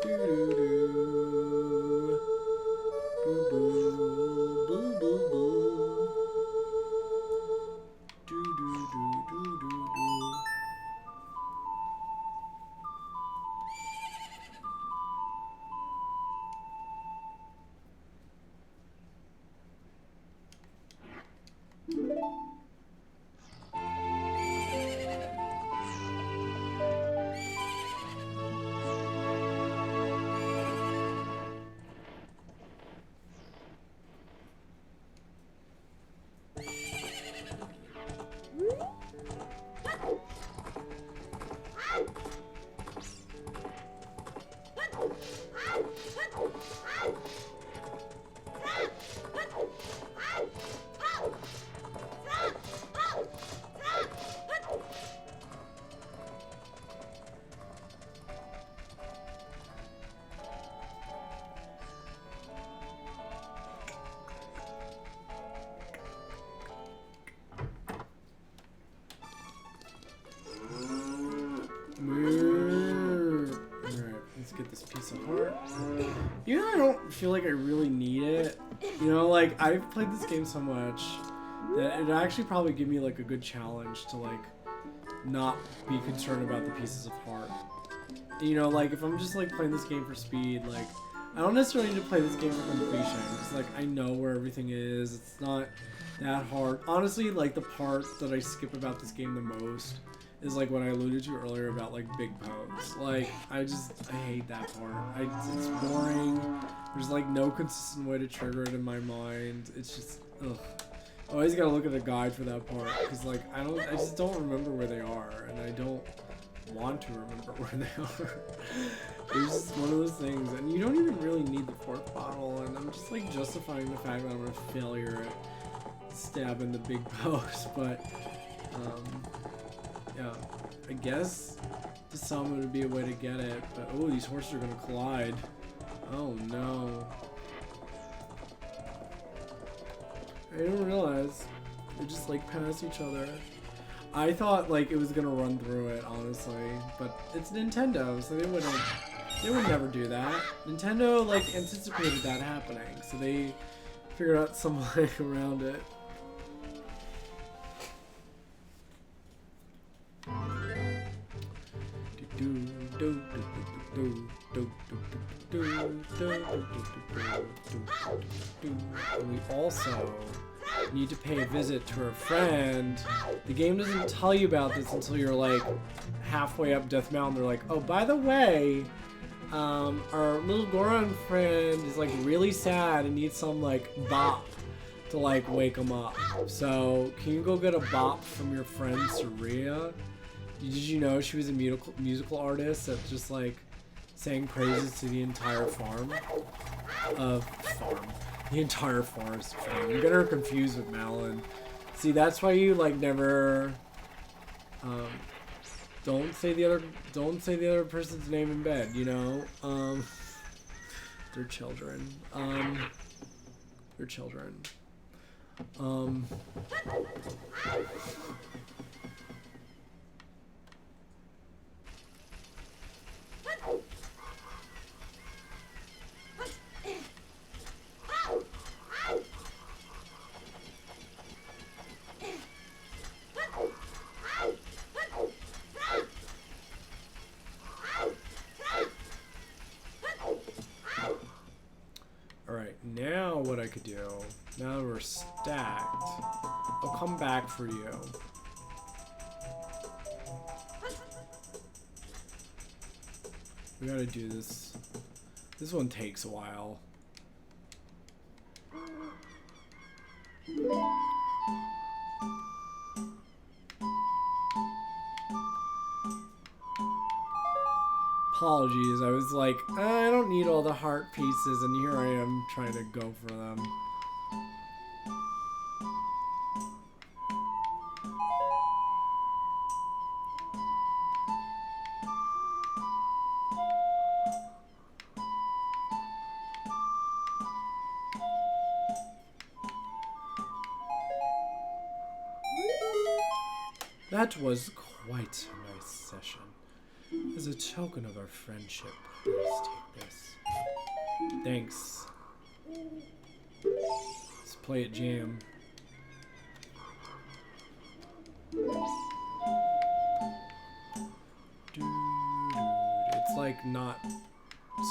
A: Do do do. Boo boo. Boo boo boo. Do do do do do do. You know, I don't feel like I really need it. You know, like, I've played this game so much that it'd actually probably give me, like, a good challenge to, like, not be concerned about the pieces of heart. You know, like, if I'm just, like, playing this game for speed, like, I don't necessarily need to play this game for completion, because, like, I know where everything is. It's not that hard. Honestly, like, the part that I skip about this game the most is, like, what I alluded to earlier about, like, big pokes. Like, I hate that part. It's boring. There's, like, no consistent way to trigger it in my mind. It's just, ugh. I always gotta look at a guide for that part, because, like, I just don't remember where they are, and I don't want to remember where they are. It's just one of those things, and you don't even really need the fourth bottle, and I'm just, like, justifying the fact that I'm a failure at stabbing the big pokes, but, yeah, I guess to some it would be a way to get it, but oh, these horses are gonna collide. Oh no. I didn't realize they just like pass each other. I thought like it was gonna run through it, honestly, but it's Nintendo, so they would never do that. Nintendo like anticipated that happening, so they figured out some way around it. We also need to pay a visit to her friend. The game doesn't tell you about this until you're like halfway up Death Mountain. They're like, oh, by the way, our little Goron friend is like really sad and needs some like bop to like wake him up. So can you go get a bop from your friend Saria? Did you know she was a musical artist that just like sang praises to the entire the entire forest farm. You get her confused with Malin. See, that's why you like never don't say the other person's name in bed, you know? They're children. They're children. what I could do. Now that we're stacked, I'll come back for you. We gotta do this. This one takes a while. Apologies, I was like, I don't need all the heart pieces, and here I am trying to go for them. That was quite a nice session. As a token of our friendship, please take this. Thanks. Let's play it jam. It's like not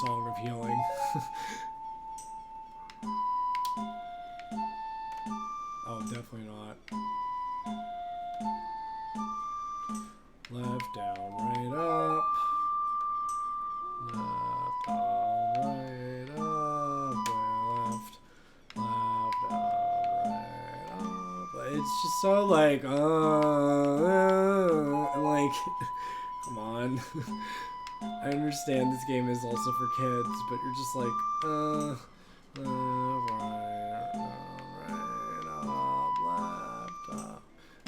A: Song of Healing. Oh, definitely not. Left, down, right, up. Left, down, right, up. Left, down, right, up. It's just so like, and like, come on. I understand this game is also for kids, but you're just like, right, right, up, left, up,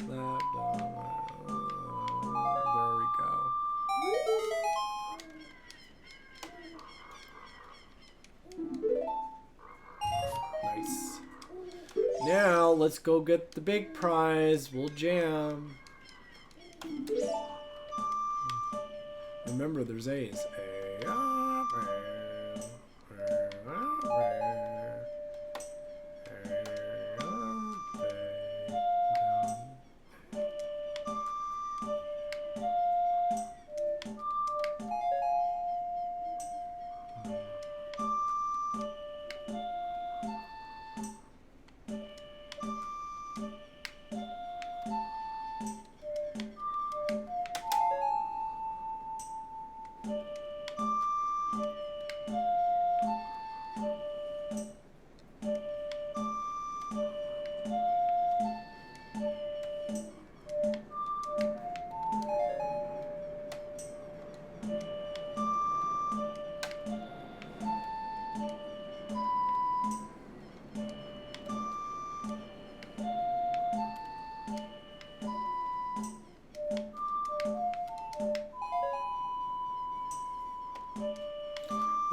A: left, up, right. There we go. Nice. Now, let's go get the big prize. We'll jam. Remember, there's A's. A, up,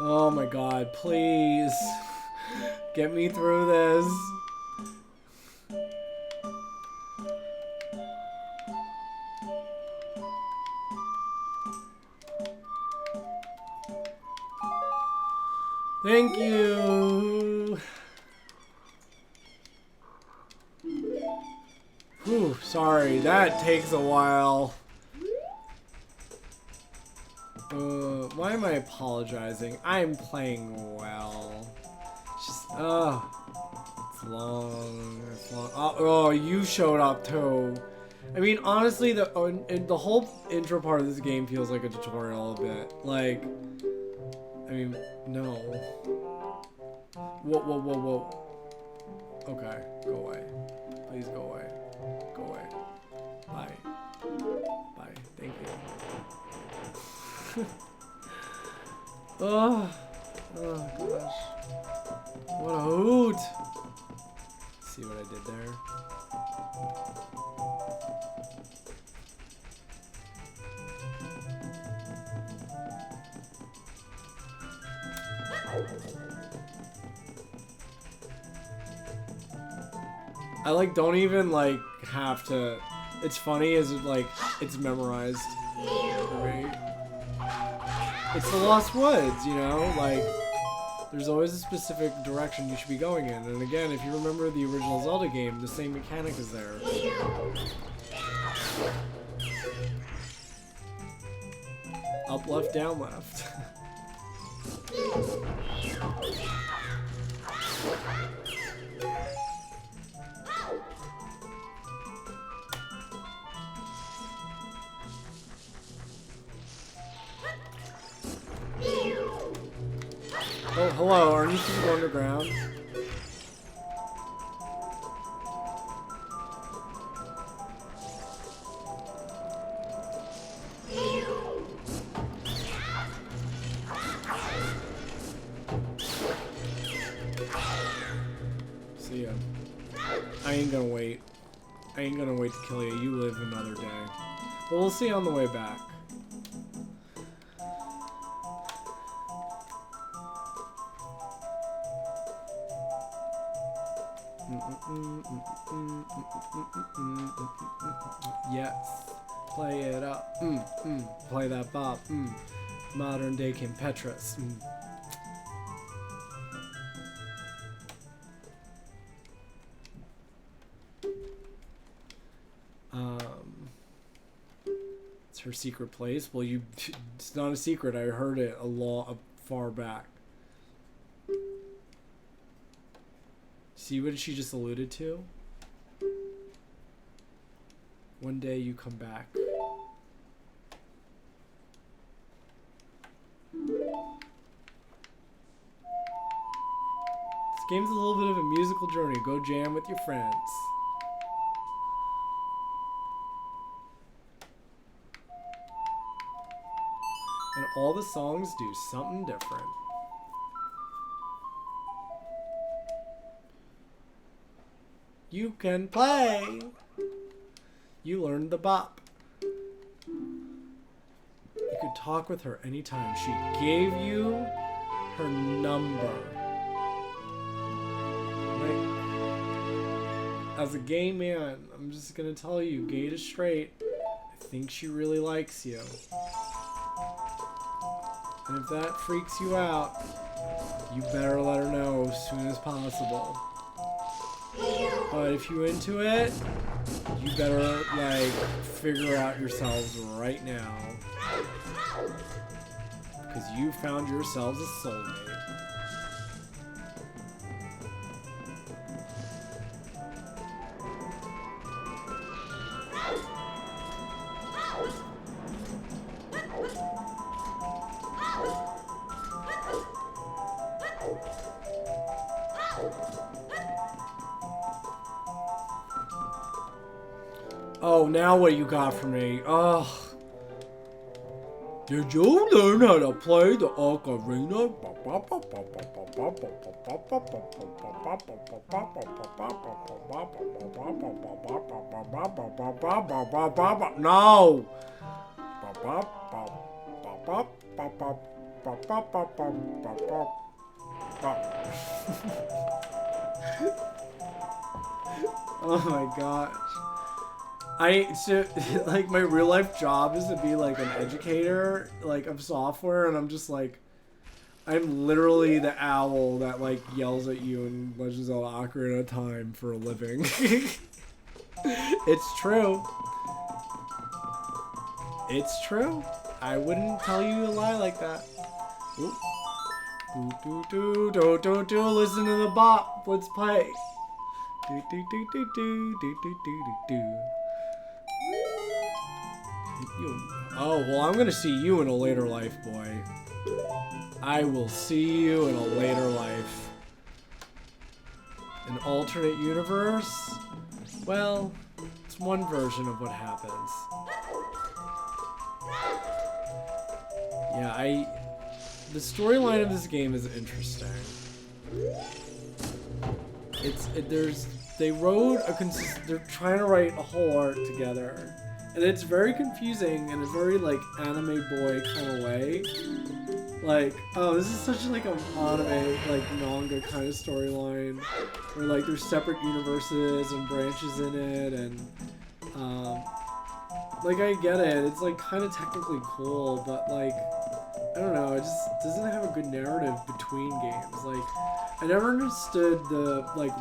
A: Oh my god, please. Get me through this. Thank you. Whew, sorry, that takes a while. Why am I apologizing? I'm playing well. It's just, it's long. It's long. Oh, you showed up too. I mean, honestly, the whole intro part of this game feels like a tutorial a bit. Like, I mean, no. Whoa, whoa, whoa, whoa. Okay, go away. Please go away. Go away. Bye. Bye. Thank you. Oh gosh. What a hoot. See what I did there? I like don't even like have to. It's funny as it like it's memorized for me. It's the Lost Woods, you know, like there's always a specific direction you should be going in. And again, if you remember the original Zelda game, the same mechanic is there. Up, left, down, left. aren't you supposed to go underground? See ya. I ain't gonna wait. I ain't gonna wait to kill you. You live another day. But we'll see on the way back. Yes. Play it up. Play that bop. Modern day Kim Petras. It's her secret place. Well, it's not a secret. I heard it far back. See what she just alluded to? One day you come back. This game's a little bit of a musical journey. Go jam with your friends. And all the songs do something different. You can play. You learned the bop. You could talk with her anytime. She gave you her number. Like, as a gay man, I'm just gonna tell you, gay to straight, I think she really likes you. And if that freaks you out, you better let her know as soon as possible. But if you're into it, you better, like, figure out yourselves right now. Because you found yourselves a soulmate. Oh, now what you got for me? Ugh. Did you learn how to play the Ocarina? No! Oh my gosh. Like, my real life job is to be, like, an educator, like, of software, and I'm just, like, I'm literally the owl that, like, yells at you in Legend of Zelda Ocarina of Time for a living. It's true. It's true. I wouldn't tell you a lie like that. Ooh. Do, listen to the bop. Let's play. Do. Oh, well, I'm gonna see you in a later life, boy. I will see you in a later life. An alternate universe? Well, it's one version of what happens. Yeah, the storyline of this game is interesting. They're trying to write a whole arc together. And it's very confusing in a very, like, anime boy kind of way. Like, oh, this is such, like, an anime, like, manga kind of storyline. Where, like, there's separate universes and branches in it, and, like, I get it. It's, like, kind of technically cool, but, like, I don't know, it just doesn't have a good narrative between games. Like, I never understood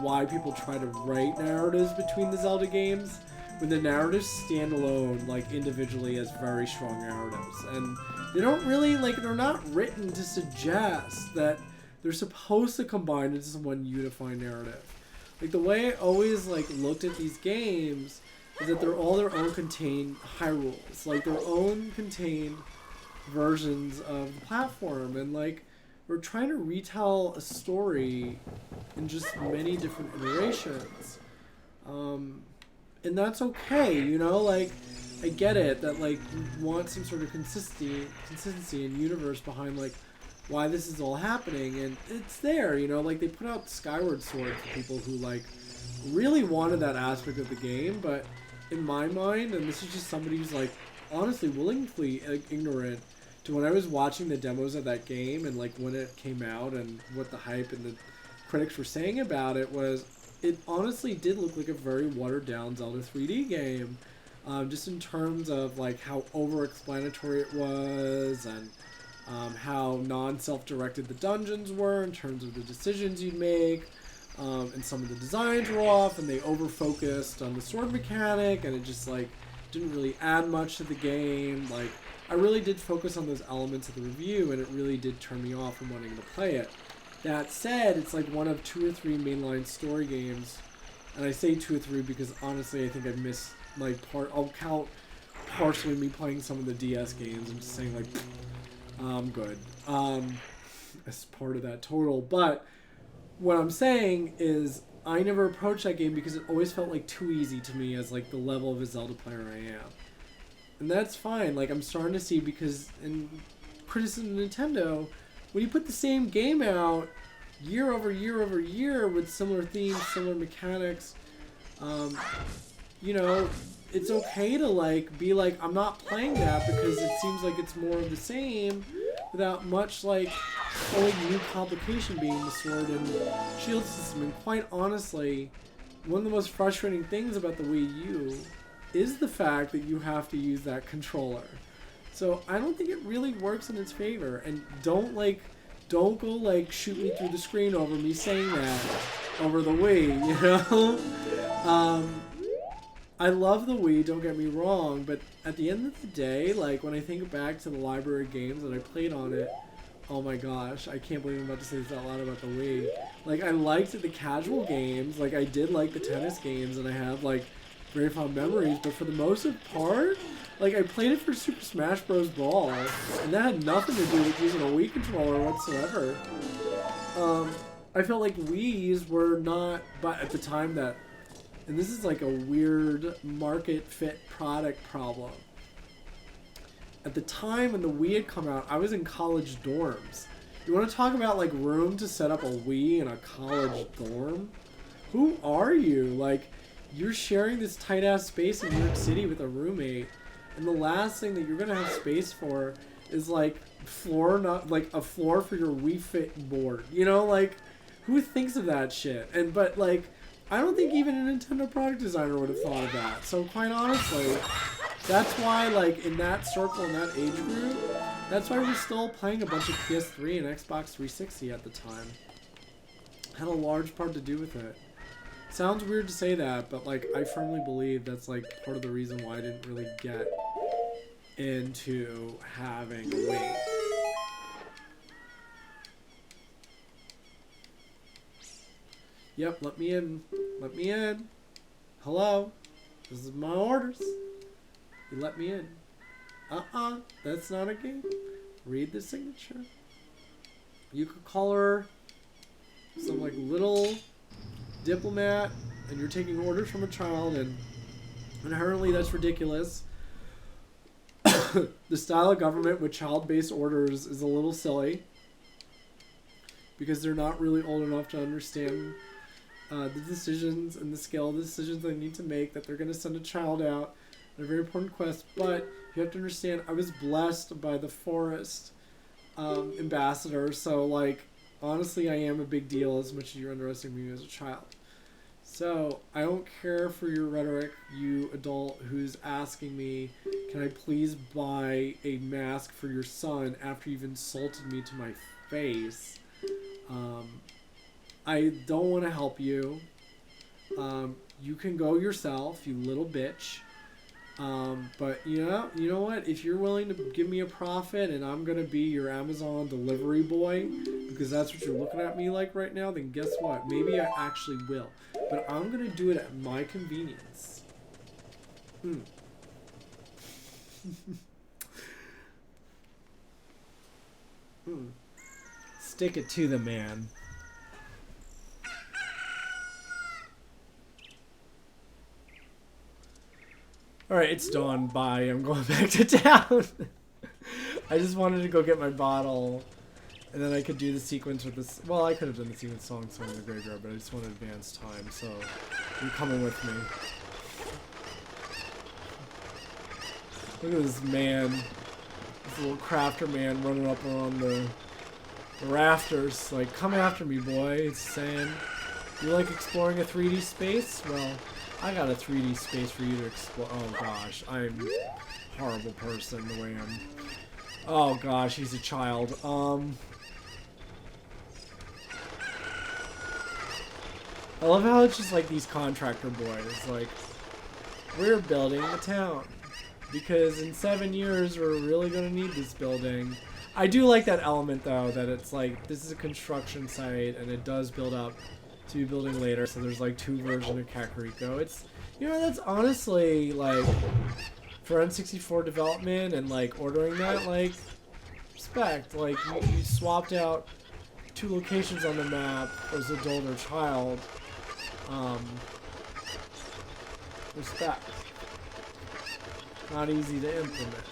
A: why people try to write narratives between the Zelda games when the narratives stand alone, like, individually as very strong narratives. And they don't really, like, they're not written to suggest that they're supposed to combine into one unifying narrative. Like, the way I always, like, looked at these games is that they're all their own contained Hyrules. Like, their own contained versions of the platform. And, like, we're trying to retell a story in just many different iterations. And that's okay, you know, like, I get it that, like, you want some sort of consistency and universe behind, like, why this is all happening, and it's there, you know, like, they put out Skyward Sword for people who, like, really wanted that aspect of the game, but in my mind, and this is just somebody who's, like, honestly willingly ignorant to when I was watching the demos of that game and, like, when it came out and what the hype and the critics were saying about it was, it honestly did look like a very watered down Zelda 3D game, just in terms of, like, how over-explanatory it was, and how non-self-directed the dungeons were in terms of the decisions you'd make, and some of the designs were off, and they over-focused on the sword mechanic, and it just, like, didn't really add much to the game. Like, I really did focus on those elements of the review, and it really did turn me off from wanting to play it. That said, it's like one of 2 or 3 mainline story games, and I say 2 or 3 because honestly I think I missed, like, I'll count partially me playing some of the DS games and just saying, like, I'm good, as part of that total. But what I'm saying is I never approached that game because it always felt like too easy to me as, like, the level of a Zelda player I am. And that's fine. Like, I'm starting to see, because in criticism of Nintendo, when you put the same game out year over year over year with similar themes, similar mechanics, you know, it's okay to, like, be like, I'm not playing that because it seems like it's more of the same without much, like, only new complication being the sword and shield system. And quite honestly, one of the most frustrating things about the Wii U is the fact that you have to use that controller. So I don't think it really works in its favor. And don't go, like, shoot me through the screen over me saying that over the Wii, you know? I love the Wii, don't get me wrong, but at the end of the day, like, when I think back to the library of games that I played on it, oh my gosh, I can't believe I'm about to say this out loud about the Wii. Like, I liked the casual games, like, I did like the tennis games, and I have, like, very fond memories, but for the most part, like, I played it for Super Smash Bros. Brawl, and that had nothing to do with using a Wii controller whatsoever. I felt like Wii's were not, but at the time that, and this is like a weird market fit product problem. At the time when the Wii had come out, I was in college dorms. You want to talk about, like, room to set up a Wii in a college dorm? Who are you? Like, you're sharing this tight-ass space in New York City with a roommate, and the last thing that you're gonna have space for is, like, a floor for your Wii Fit board. You know, like, who thinks of that shit? But, like, I don't think even a Nintendo product designer would have thought of that. So quite honestly, that's why, like, in that circle, in that age group, that's why we're still playing a bunch of PS3 and Xbox 360 at the time. Had a large part to do with it. Sounds weird to say that, but, like, I firmly believe that's, like, part of the reason why I didn't really get into having a Wii. Yep, let me in. Let me in. Hello? This is my orders. You let me in. That's not a game. Read the signature. You could call her some, like, little diplomat, and you're taking orders from a child, and inherently that's ridiculous. The style of government with child-based orders is a little silly because they're not really old enough to understand the decisions and the scale of the decisions they need to make, that they're going to send a child out on a very important quest. But you have to understand, I was blessed by the forest ambassador, so, like, honestly, I am a big deal as much as you're underestimating me as a child. So, I don't care for your rhetoric, you adult who's asking me, can I please buy a mask for your son after you've insulted me to my face? I don't want to help you. You can go yourself, you little bitch. But you know what? If you're willing to give me a profit and I'm gonna be your Amazon delivery boy, because that's what you're looking at me like right now, then guess what? Maybe I actually will. But I'm gonna do it at my convenience. Stick it to the man. Alright, it's dawn. Bye. I'm going back to town. I just wanted to go get my bottle. And then I could do the sequence with this. Well, I could have done the sequence song in the graveyard, but I just wanted advanced time, so you're coming with me. Look at this man. This little crafter man running up around the rafters. Like, come after me, boy. It's saying, you like exploring a 3D space? Well, I got a 3D space for you to explore. Oh, gosh. I'm a horrible person the way I'm... Oh, gosh. He's a child. I love how it's just like these contractor boys. Like, we're building the town. Because in 7 years, we're really going to need this building. I do like that element, though, that it's like, this is a construction site, and it does build up to be building later, so there's like 2 versions of Kakariko. It's, you know, that's honestly, like, for N64 development and, like, ordering that, like, respect. Like, you swapped out 2 locations on the map as adult or child. Respect. Not easy to implement.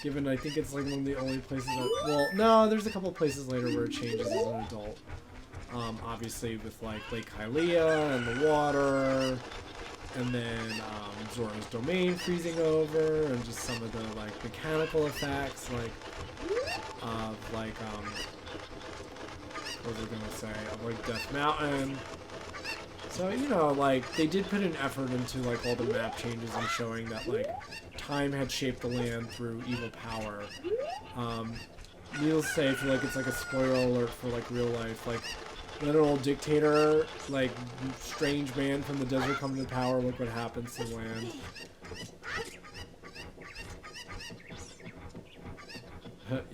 A: Given I think it's like one of the only places that, well, no, there's a couple places later where it changes as an adult. Obviously with like Lake Hylia and the water, and then Zora's domain freezing over, and just some of the like mechanical effects, like what was I gonna say, of like Death Mountain. So, you know, like, they did put an effort into, like, all the map changes and showing that, like, time had shaped the land through evil power. Needless to say, I feel like it's, like, a spoiler alert for, like, real life. Like, let an old dictator, like, strange man from the desert come to power, look what happens to the land.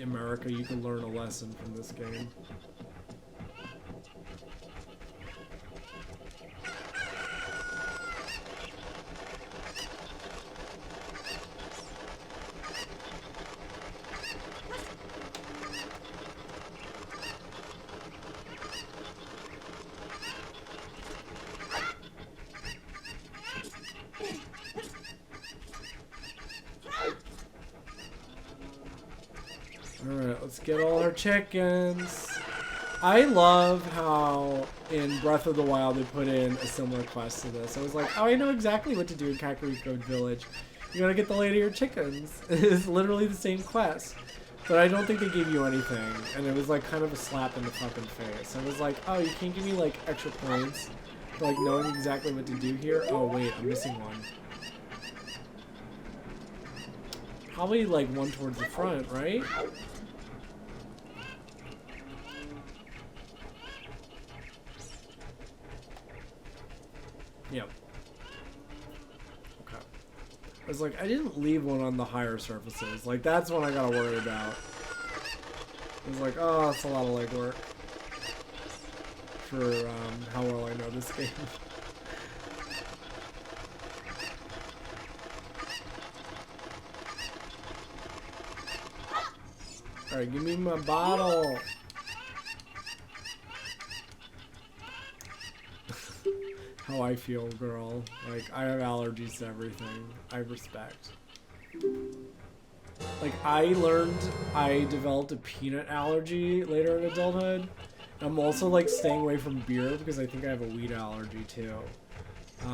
A: America, you can learn a lesson from this game. Alright, let's get all our chickens. I love how in Breath of the Wild they put in a similar quest to this. I was like, oh, I know exactly what to do in Kakariko Village. You gotta get the lady your chickens. It's literally the same quest. But I don't think they gave you anything. And it was like kind of a slap in the fucking face. I was like, oh, you can't give me like extra points for like knowing exactly what to do here? Oh wait, I'm missing one. Probably like one towards the front, right? Yep. Okay. I was like, I didn't leave one on the higher surfaces. Like, that's what I gotta worry about. I was like, oh, that's a lot of legwork. For, how well I know this game. Alright, give me my bottle. How I feel, girl. Like, I have allergies to everything. I respect. Like, I developed a peanut allergy later in adulthood. I'm also, like, staying away from beer because I think I have a weed allergy, too.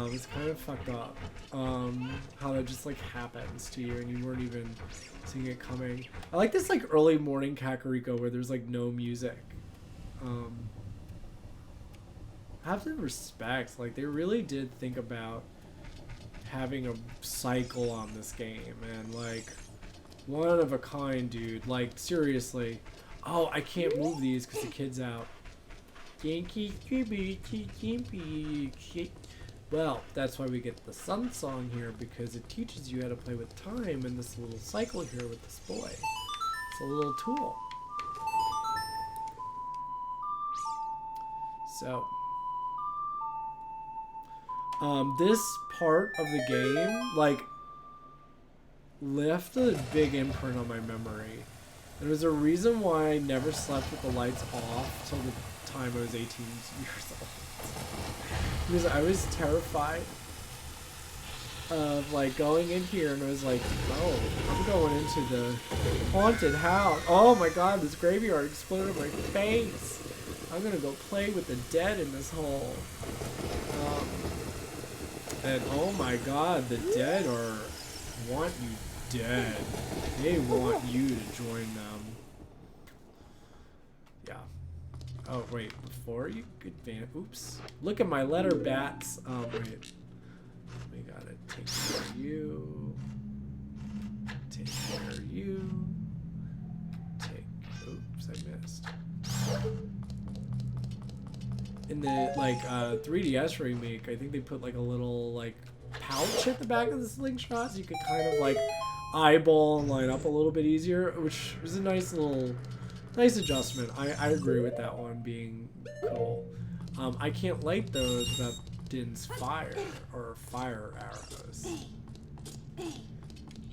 A: It's kind of fucked up. How that just, like, happens to you and you weren't even seeing it coming. I like this, like, early morning Kakariko where there's, like, no music. I have to respect, like, they really did think about having a cycle on this game, and, like, one of a kind, dude. Like, seriously. Oh, I can't move these because the kid's out. Well, that's why we get the sun song here, because it teaches you how to play with time in this little cycle here with this boy. It's a little tool. So... this part of the game, like, left a big imprint on my memory. There was a reason why I never slept with the lights off till the time I was 18 years old. Because I was terrified of like going in here, and I was like, oh, I'm going into the haunted house. Oh my god, this graveyard exploded in my face. I'm gonna go play with the dead in this hole. And oh my god, the dead want you dead. They want you to join them. Yeah. Oh wait, before you advance, oops. Look at my letter bats. Oh wait. We gotta take care of you. Take care of you. Oops, I missed. In the like 3DS remake, I think they put like a little like pouch at the back of the slingshot, so you could kind of like eyeball and line up a little bit easier, which was a nice adjustment. I agree with that one being cool. I can't light those without Din's fire or fire arrows.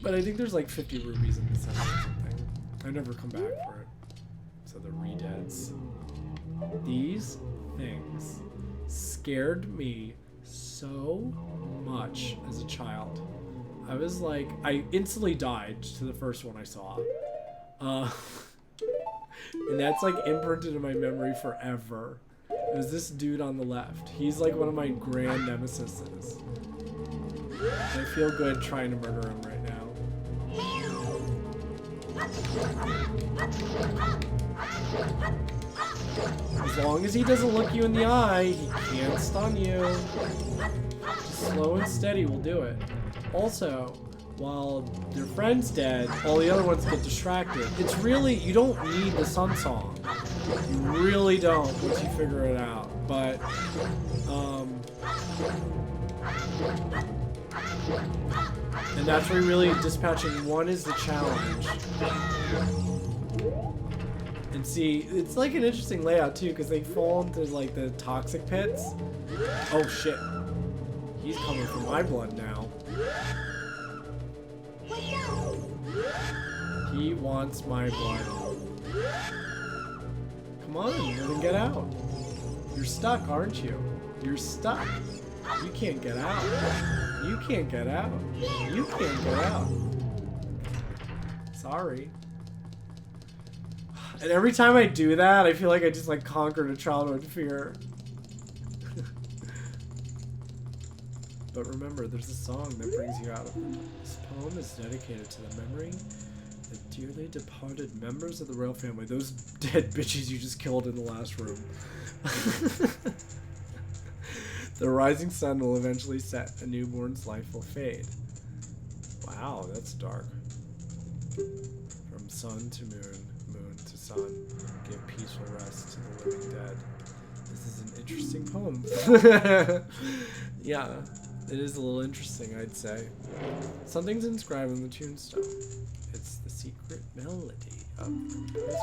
A: But I think there's like 50 rubies in the center or something. I never come back for it. So the re-deads. These things scared me so much as a child. I was like, I instantly died to the first one I saw. And that's like imprinted in my memory forever. It was this dude on the left. He's like one of my grand nemesis. I feel good trying to murder him right now. As long as he doesn't look you in the eye, he can't stun you. Slow and steady will do it. Also, while your friend's dead, all the other ones get distracted. It's really, you don't need the sun song. You really don't once you figure it out. But, and that's where really dispatching one is the challenge. And see, it's like an interesting layout too, because they fall into like the toxic pits. Oh shit. He's coming for my blood now. He wants my blood. Come on, let him get out. You're stuck, aren't you? You're stuck. You can't get out. You can't get out. You can't get out. Sorry. And every time I do that, I feel like I just like conquered a childhood fear. But remember, there's a song that brings you out of it. This poem is dedicated to the memory of dearly departed members of the royal family. Those dead bitches you just killed in the last room. The rising sun will eventually set. A newborn's life will fade. Wow, that's dark. From sun to moon, moon to sun, give peaceful rest to the living dead. This is an interesting poem. Yeah. It is a little interesting, I'd say. Something's inscribed on the tombstone. It's the secret melody of the composer.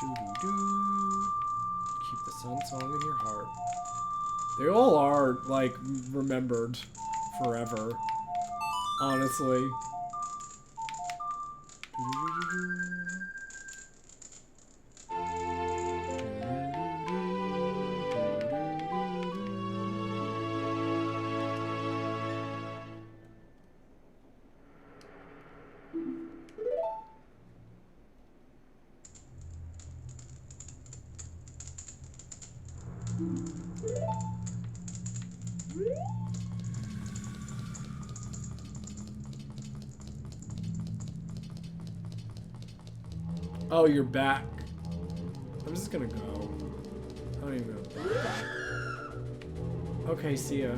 A: Doo-doo-doo. Keep the sun song in your heart. They all are, like, remembered forever. Honestly. Doo-doo-doo-doo. Oh, you're back. I'm just gonna go. I don't even know. Okay, see ya.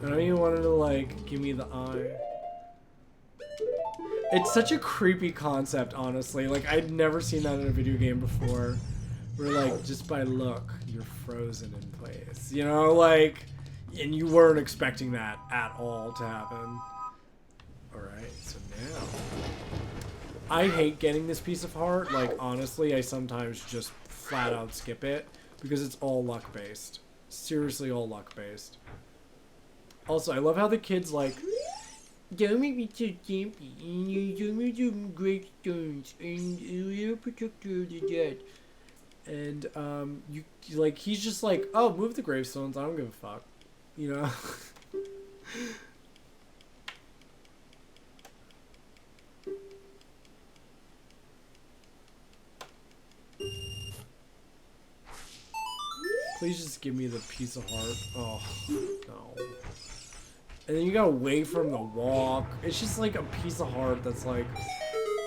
A: I don't even want her to, like, give me the eye. It's such a creepy concept, honestly. Like, I'd never seen that in a video game before. Where, like, just by look, you're frozen in place. You know, like, and you weren't expecting that at all to happen. Alright, so now... I hate getting this piece of heart. Like, honestly, I sometimes just flat out skip it because it's all luck based. Seriously, all luck based. Also, I love how the kids, like,
B: Don't make me so jumpy. And you show me some gravestones and a little protector of the dead. And you like he's just like, oh, move the gravestones. I don't give a fuck, you know. Please just give me the piece of heart. Oh no. And then you gotta wait for him to walk. It's just like a piece of heart that's like,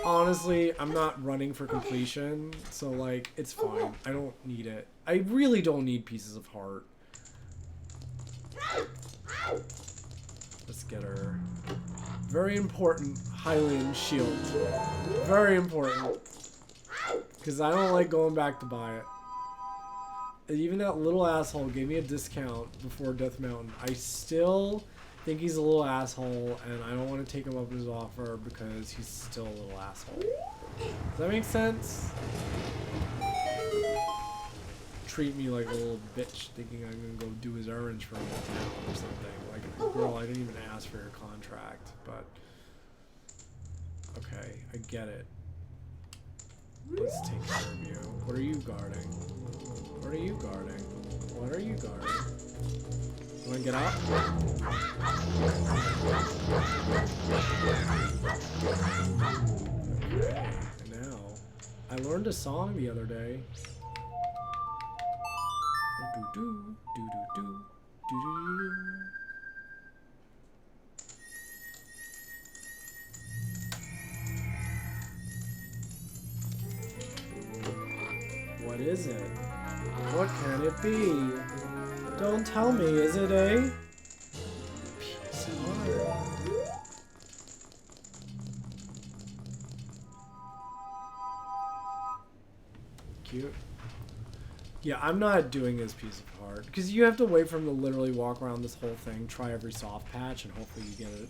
B: honestly, I'm not running for completion, so like it's fine. I don't need it. I really don't need pieces of heart. Let's get her. Very important Hylian shield. Very important. Because I don't like going back to buy it. And even that little asshole gave me a discount before Death Mountain. I still think he's a little asshole, and I don't want to take him up his offer because he's still a little asshole. Does that make sense? Treat me like a little bitch, thinking I'm gonna go do his errands for him or something. Like, girl, I didn't even ask for your contract, but okay, I get it. Let's take care of you. What are you guarding? What are you guarding? What are you guarding? You wanna get up? Okay, and now, I learned a song the other day. Do do do do do do do. What is it? What can it be? Don't tell me, is it a piece of heart? Cute. Yeah, I'm not doing his piece of heart because you have to wait for him to literally walk around this whole thing, try every soft patch, and hopefully you get it.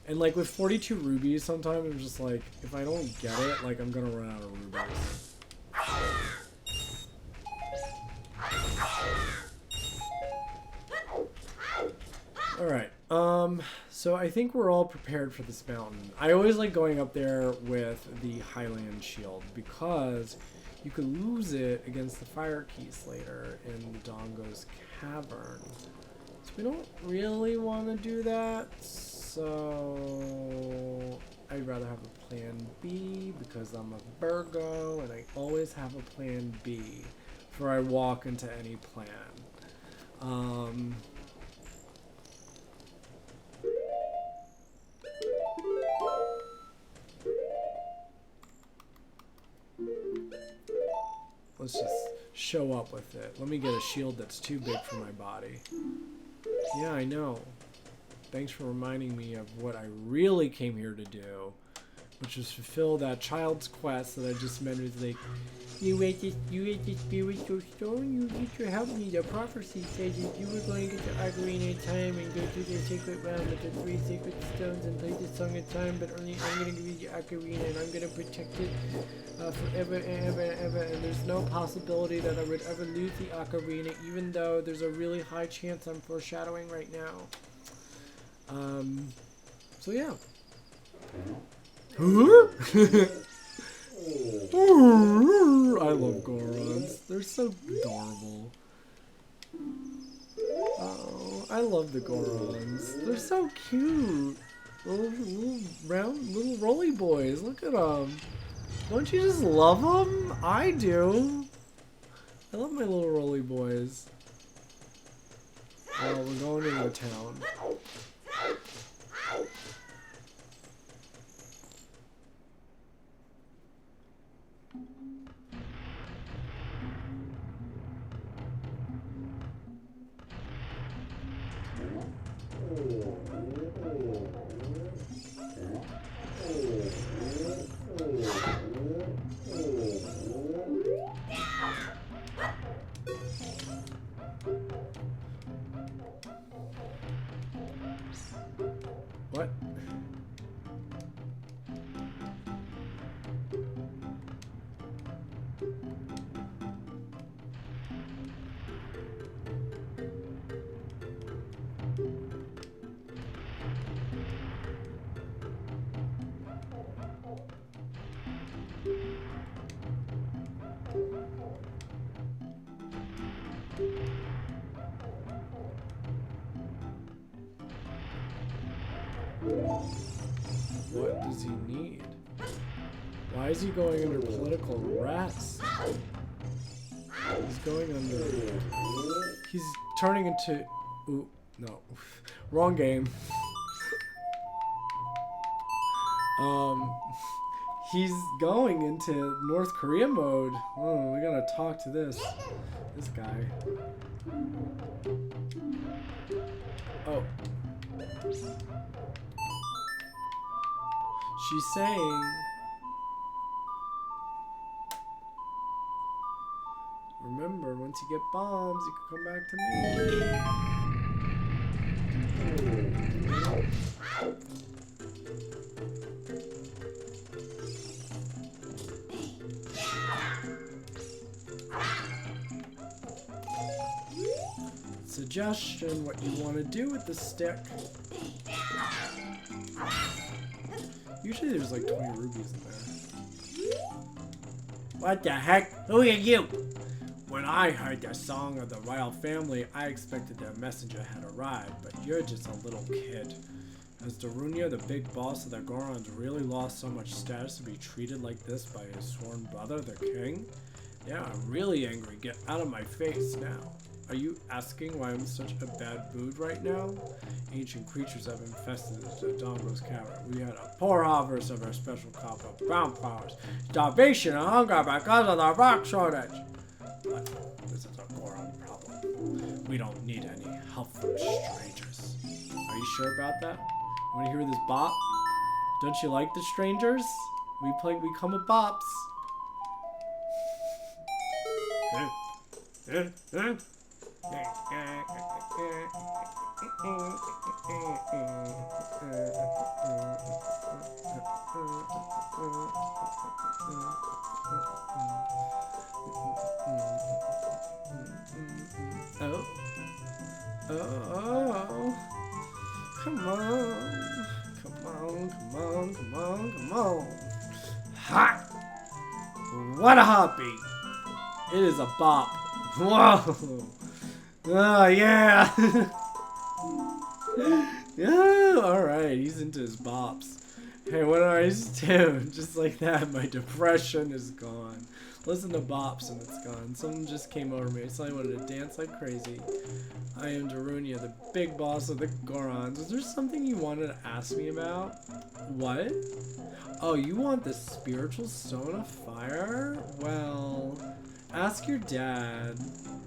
B: And like with 42 rubies, sometimes I'm just like, if I don't get it, like I'm gonna run out of rubies. Alright, so I think we're all prepared for this mountain. I always like going up there with the Hylian shield because you could lose it against the fire keys later in Dongo's cavern. So we don't really want to do that, so I'd rather have a plan B because I'm a Virgo and I always have a plan B before I walk into any plan. Let's just show up with it. Let me get a shield that's too big for my body. Yeah, I know. Thanks for reminding me of what I really came here to do, which was fulfill that child's quest that I just mentioned. Like, you ate the spiritual stone, you need to help me. The prophecy says that you were going to get the Ocarina of Time and go through the sacred realm with the 3 sacred stones and play the Song of Time, but only I'm going to give you the Ocarina and I'm going to protect it forever and ever and ever, and there's no possibility that I would ever lose the Ocarina, even though there's a really high chance I'm foreshadowing right now. So yeah. I love Gorons. They're so adorable. Oh, I love the Gorons. They're so cute. Little round, little roly boys. Look at them. Don't you just love them? I do. I love my little roly boys. Oh, we're going into the town. What?
A: What does he need? Why is he going under political arrest? He's going under... He's turning into... Ooh, no. Wrong game. He's going into North Korea mode. Oh, we gotta talk to this guy. Oh. She's saying... Remember, once you get bombs, you can come back to me. Suggestion, what you want to do with the stick. Usually there's like 20 rubies in there. What the heck? Who are you? When I heard the song of the royal family, I expected their messenger had arrived, but you're just a little kid. Has Darunia, the big boss of the Gorons, really lost so much status to be treated like this by his sworn brother, the king? Yeah, I'm really angry. Get out of my face now. Are you asking why I'm in such a bad mood right now? Ancient creatures have infested the Dodongo's cavern. We had a poor harvest of our special crop of brown flowers. Starvation and hunger because of the rock shortage. But this is a Goron problem. We don't need any help from strangers. Are you sure about that? Want to hear this bop? Don't you like the strangers? We come with bops. Oh, come on. Ha! What a heartbeat! It is a bop. Whoa! Oh, yeah! Yeah, alright, he's into his bops. Hey, what do I just do? Just like that, my depression is gone. Listen to bops and it's gone. Something just came over me. So I wanted to dance like crazy. I am Darunia, the big boss of the Gorons. Is there something you wanted to ask me about? What? Oh, you want the spiritual stone of fire? Well, ask your dad.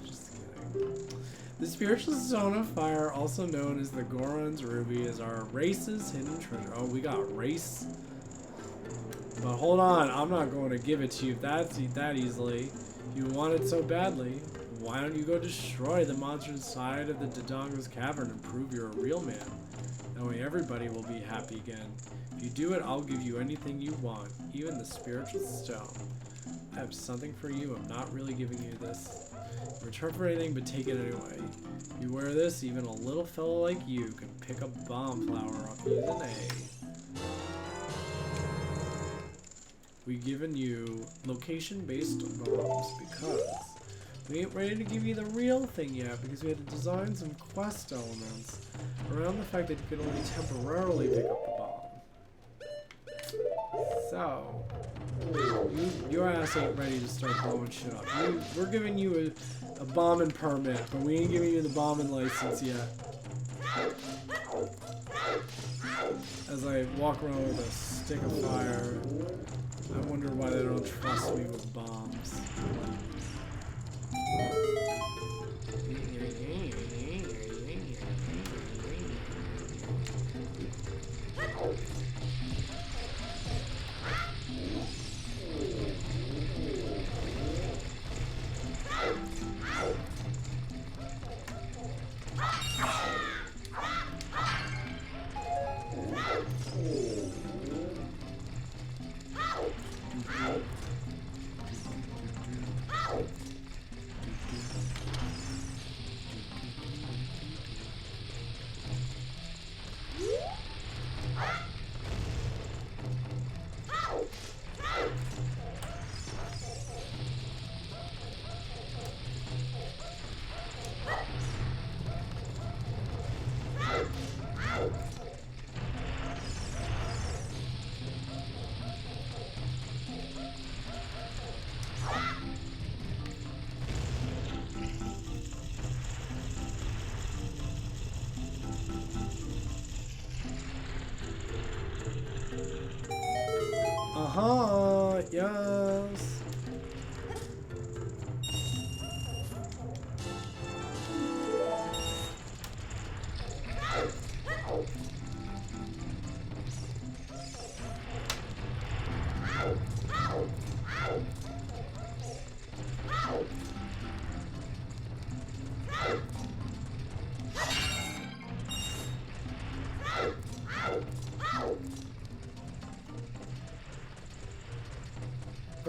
A: Just kidding. The spiritual stone of fire, also known as the Goron's ruby, is our race's hidden treasure. Oh, we got race. But hold on, I'm not going to give it to you that easily. You want it so badly. Why don't you go destroy the monster inside of the Dodongo's cavern and prove you're a real man? That way everybody will be happy again. If you do it, I'll give you anything you want, even the spiritual stone. I have something for you. I'm not really giving you this. In return for anything, but take it anyway. If you wear this, even a little fellow like you can pick a bomb flower off using A. We've given you location-based bombs because we ain't ready to give you the real thing yet because we had to design some quest elements around the fact that you could only temporarily pick up the bomb. So, your ass ain't ready to start blowing shit up. We're giving you a bombing permit, but we ain't giving you the bombing license yet. As I walk around with a stick of fire, I wonder why they don't trust me with bombs.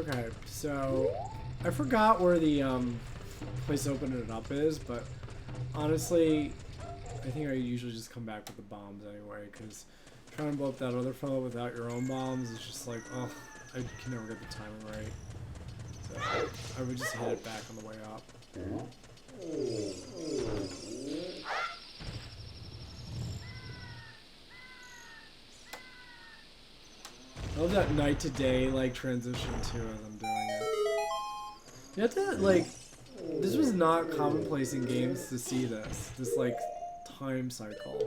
A: Okay, so I forgot where the place to open it up is, but honestly, I think I usually just come back with the bombs anyway, because trying to blow up that other fellow without your own bombs is just like, oh, I can never get the timing right. So I would just hit it back on the way up. I love that night to day like transition too as I'm doing it. You have to like, this was not commonplace in games to see this like time cycle.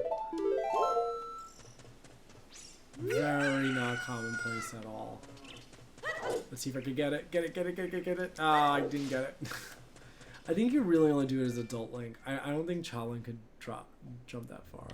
A: Very not commonplace at all. Let's see if I can get it. Get it. Ah, I didn't get it. I think you really only do it as adult Link. I don't think Child Link could jump that far.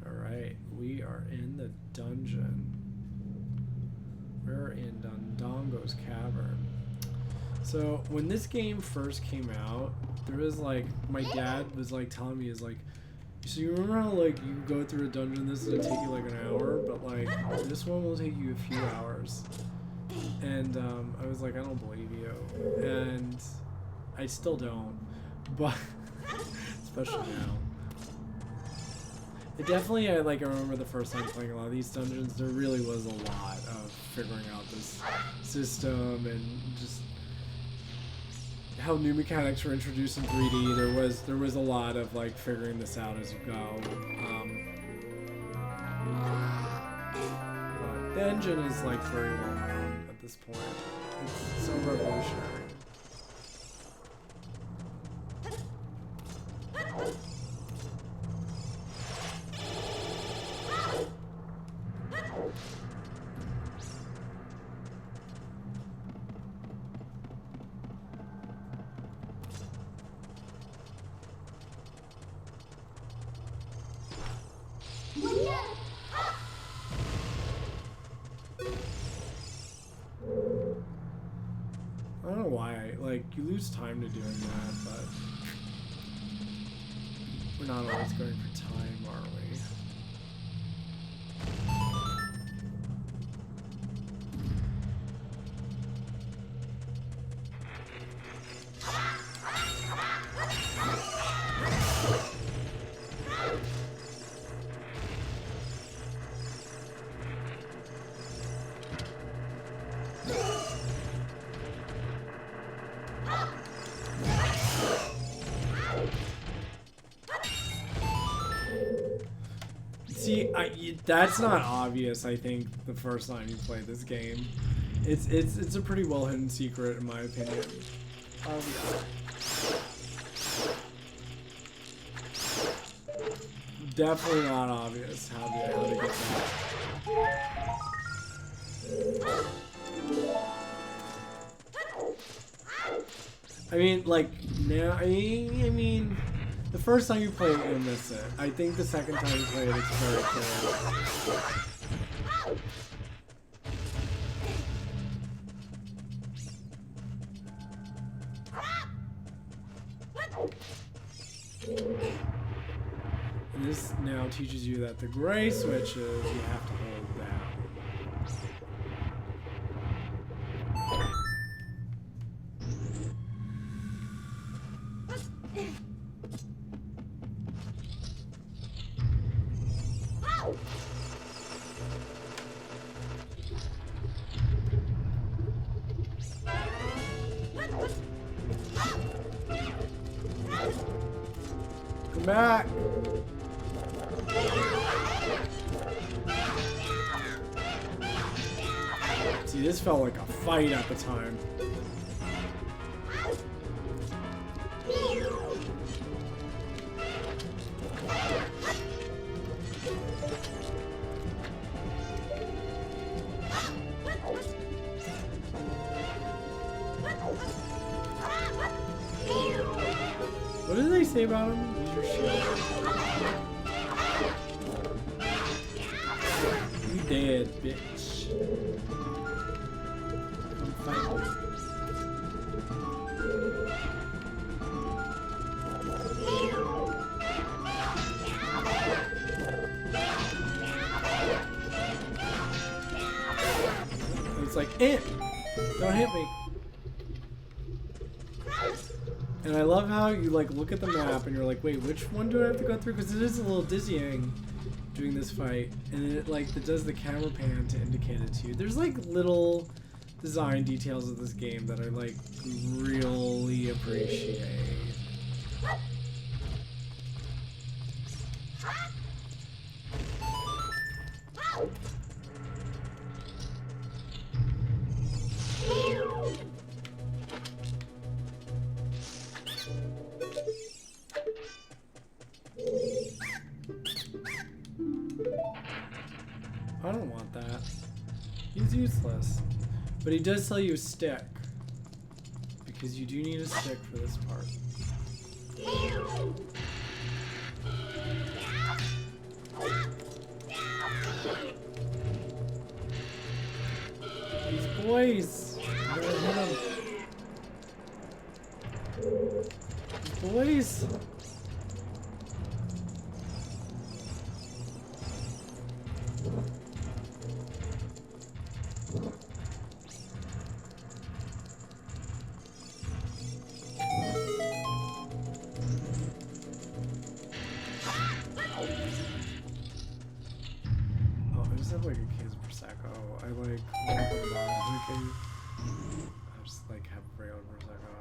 A: Alright, we are in the dungeon. We're in Dondongo's Cavern. So when this game first came out, there was like, my dad was like telling me, is like, so you remember how like you go through a dungeon, this is gonna take you like an hour, but like this one will take you a few hours. And I was like, I don't believe you, and I still don't, but especially now. It definitely, I remember the first time playing a lot of these dungeons, there really was a lot of figuring out this system and just how new mechanics were introduced in 3D. There was a lot of like figuring this out as you go. But the engine is like very well known at this point. It's so revolutionary. I don't know why, like, you lose time to doing that, but we're not always going for time, are we? See, that's not obvious, I think, the first time you play this game. It's a pretty well hidden secret in my opinion. Definitely not obvious how to get that. I mean, like, now, I mean, the first time you play it, you'll miss it. I think the second time you play it, it's very clear. And this now teaches you that the gray switches you have to hold down. Come back! See, this felt like a fight at the time. What did they say about him? Use your shield. You dead, bitch. Come fight me. Don't hit me. And I love how you like look at the map and you're like, wait, which one do I have to go through? Because it is a little dizzying doing this fight, and it does the camera pan to indicate it to you. There's like little design details of this game that I like really appreciate. I don't want that. He's useless. But he does tell you a stick. Because you do need a stick for this part. These boys! I'm gonna hit them. These boys! Like a case of Prosecco. I like drinking. I just like have real Prosecco.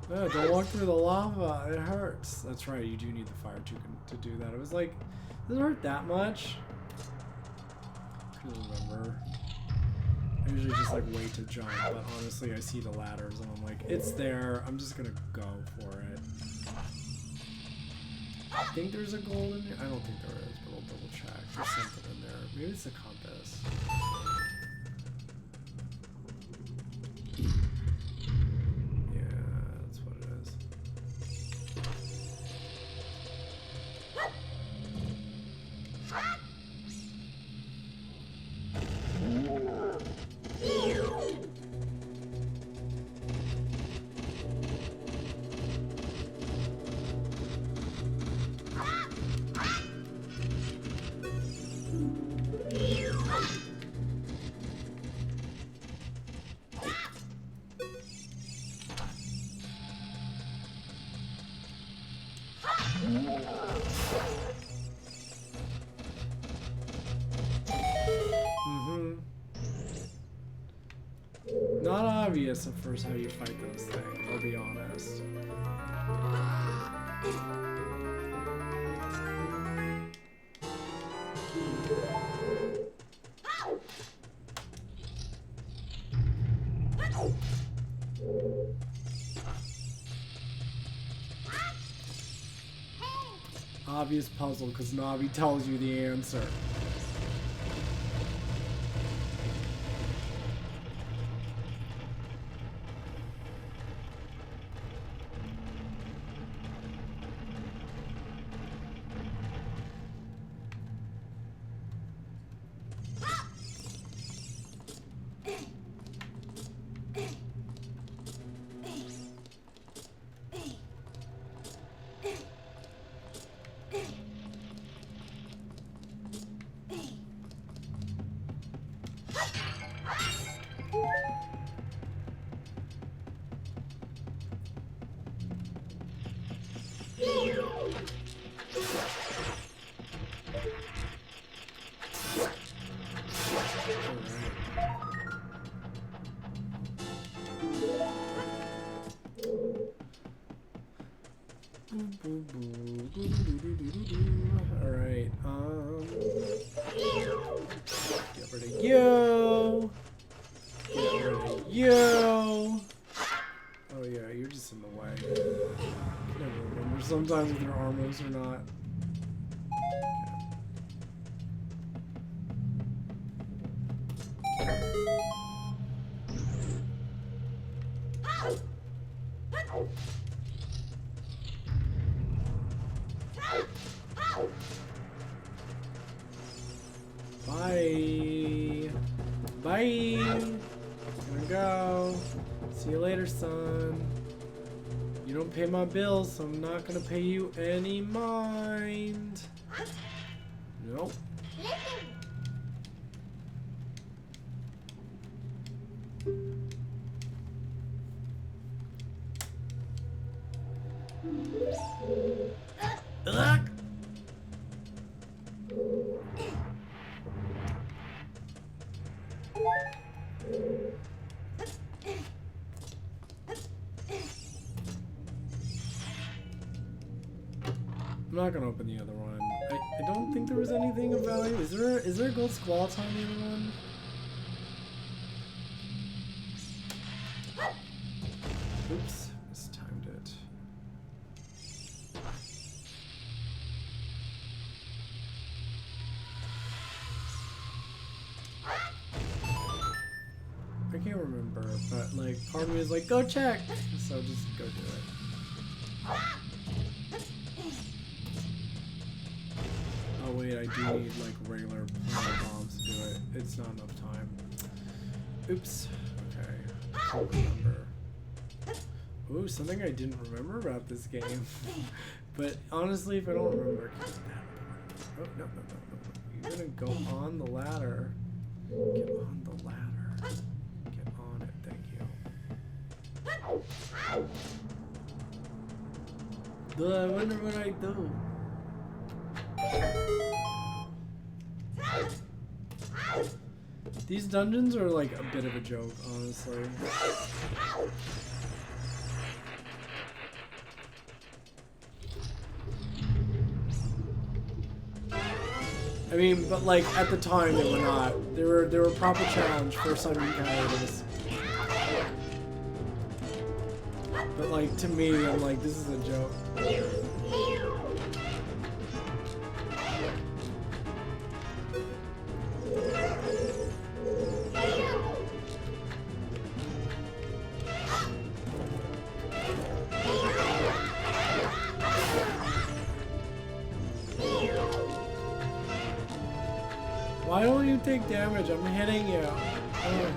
A: Oh, don't walk through the lava. It hurts. That's right. You do need the fire to do that. It was like, does it hurt that much? I couldn't remember. I usually just like wait to jump, but honestly I see the ladders and I'm like, it's there. I'm just gonna go for it. I think there's a gold in there. I don't think there is, but I'll double check. There's something in there. Maybe it's a compass. Not obvious at first how you fight those things, I'll be honest. Obvious puzzle because Navi tells you the answer. Alright, get rid of you. Get rid of you. Oh yeah, you're just in the way. I never remember sometimes if they're armors or not. Bye. Bye. Gonna go. See you later, son. You don't pay my bills, so I'm not gonna pay you any mind. Nope. Ugh. I'm not gonna open the other one. I don't think there was anything of value. Is there a gold squall on the other one? Oops, mistimed it. I can't remember, but like part of me is like, go check! So just go do it. Oh wait, I do need like regular bombs to do it. It's not enough time. Oops. Okay. Can't remember. Ooh, something I didn't remember about this game. But honestly, if I don't remember, it's not that important. Oh, no. You're gonna go on the ladder. Get on the ladder. Get on it, thank you. I wonder what I do. These dungeons are like a bit of a joke, honestly. I mean, but like at the time they were not. They were a proper challenge for some characters. But like to me, I'm like, this is a joke. Why don't you take damage? I'm hitting you. Oh.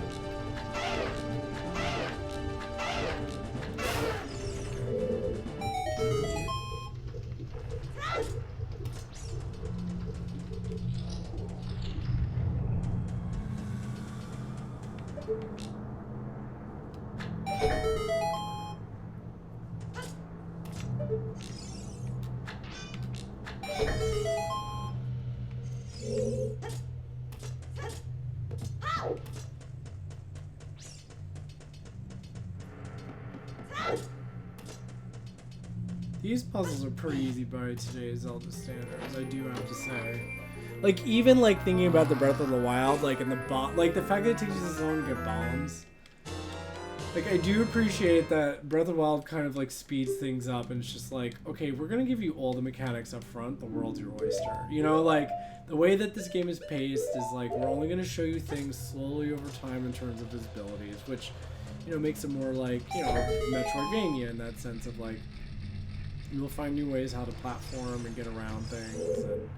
A: These puzzles are pretty easy by today's Zelda standards, I do have to say. Like, even like thinking about the Breath of the Wild, like in the like the fact that it takes you so long to get bombs. Like, I do appreciate that Breath of the Wild kind of like speeds things up, and it's just like, okay, we're gonna give you all the mechanics up front, the world's your oyster. You know, like the way that this game is paced is like we're only gonna show you things slowly over time in terms of his abilities, which, you know, makes it more like, you know, Metroidvania in that sense of like, you'll find new ways how to platform and get around things, and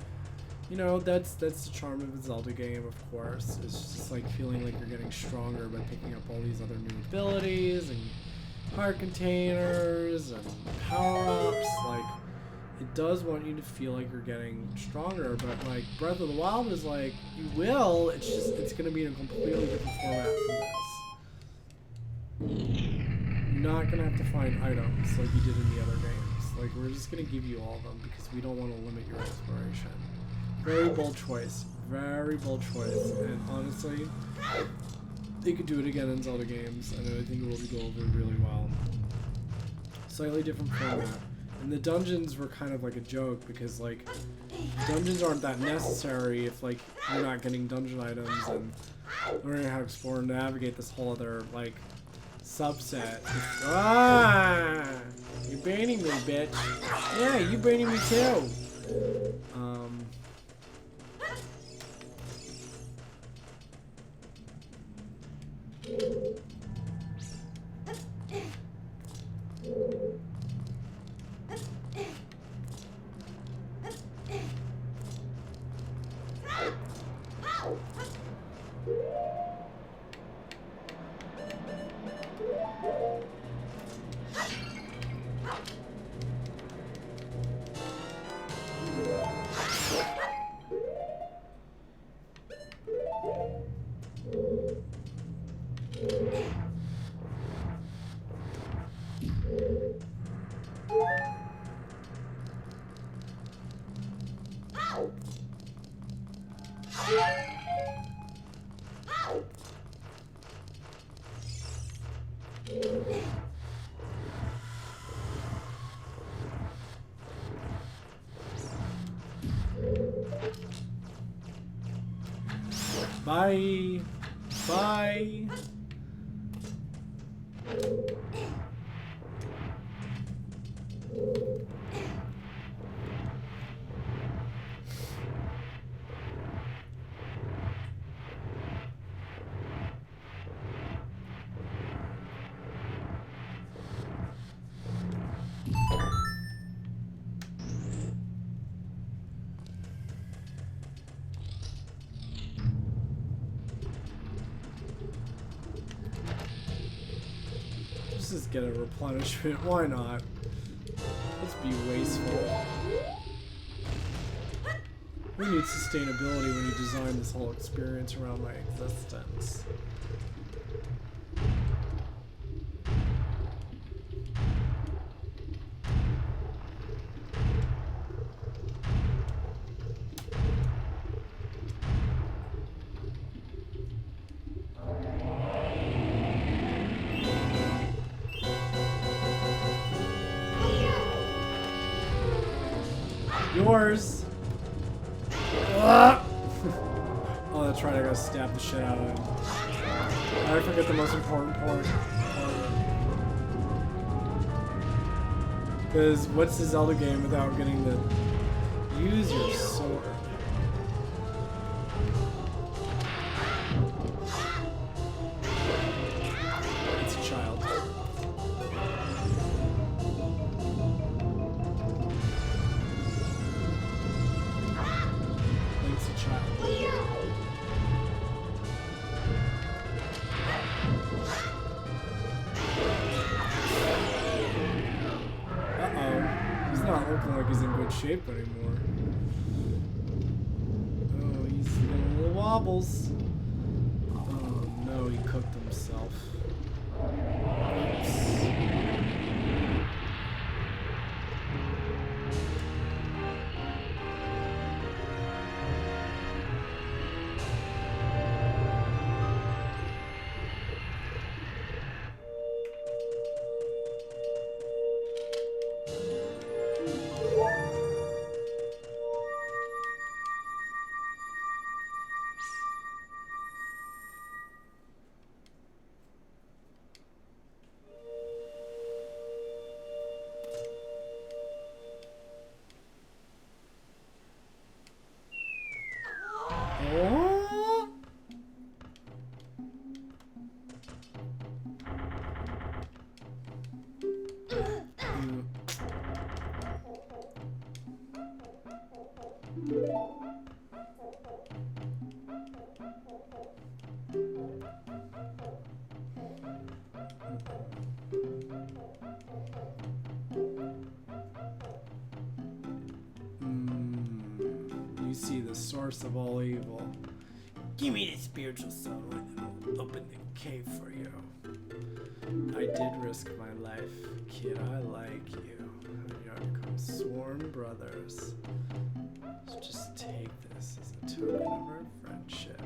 A: you know, that's the charm of a Zelda game, of course. It's just like feeling like you're getting stronger by picking up all these other new abilities and heart containers and power-ups. Like, it does want you to feel like you're getting stronger, but like Breath of the Wild is like, you will, it's just, it's gonna be in a completely different format from this. You're not gonna have to find items like you did in the other games. Like, we're just gonna give you all of them because we don't want to limit your exploration. Very bold choice. Very bold choice. And honestly, they could do it again in Zelda games, and I think it will go over really well. Slightly different format. And the dungeons were kind of like a joke because, like, dungeons aren't that necessary if, like, you're not getting dungeon items and learning how to explore and navigate this whole other, like, subset. Ah! You're baiting me, bitch. Yeah, you baiting me too. Bye. Bye. Let's just get a replenishment. Why not? Let's be wasteful. We need sustainability when you design this whole experience around my existence. Yours. Oh, that's right. I gotta stab the shit out of him. I forget the most important part. Because what's the Zelda game without getting to use your sword? It's a child. Link's a child. He's not looking like he's in good shape anymore. Oh, he's getting little wobbles. Oh no, he cooked himself. Oops. Oh. You see the source of all evil. Give me the spiritual soul and I'll open the cave for you. I did risk my life, kid. I like you. You are become sworn brothers. So just take this as a token of our friendship.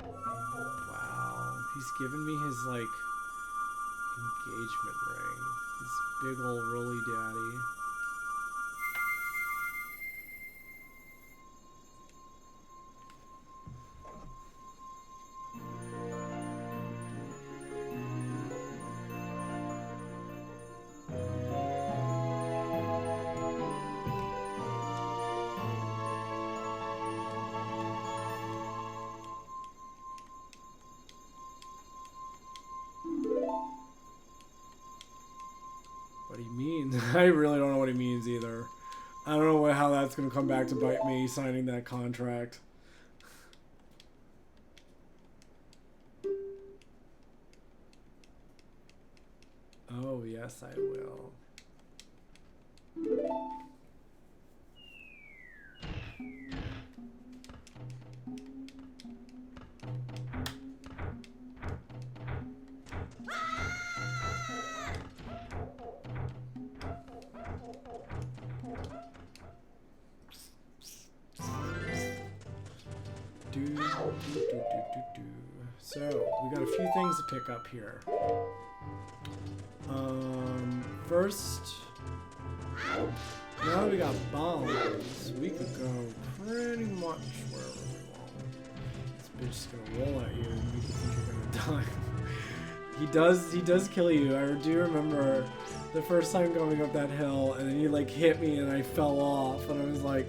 A: Wow. He's given me his, like, engagement ring. This big ol' rolly daddy. What he means? I really don't know what he means either. I don't know how that's going to come back to bite me, signing that contract. Oh, yes, I will. So, we got a few things to pick up here. First, now that we got bombs, we could go pretty much wherever we want. Let's bitch is gonna roll at you and make you think you're gonna die. He does kill you. I do remember the first time going up that hill, and then he like hit me and I fell off, and I was like,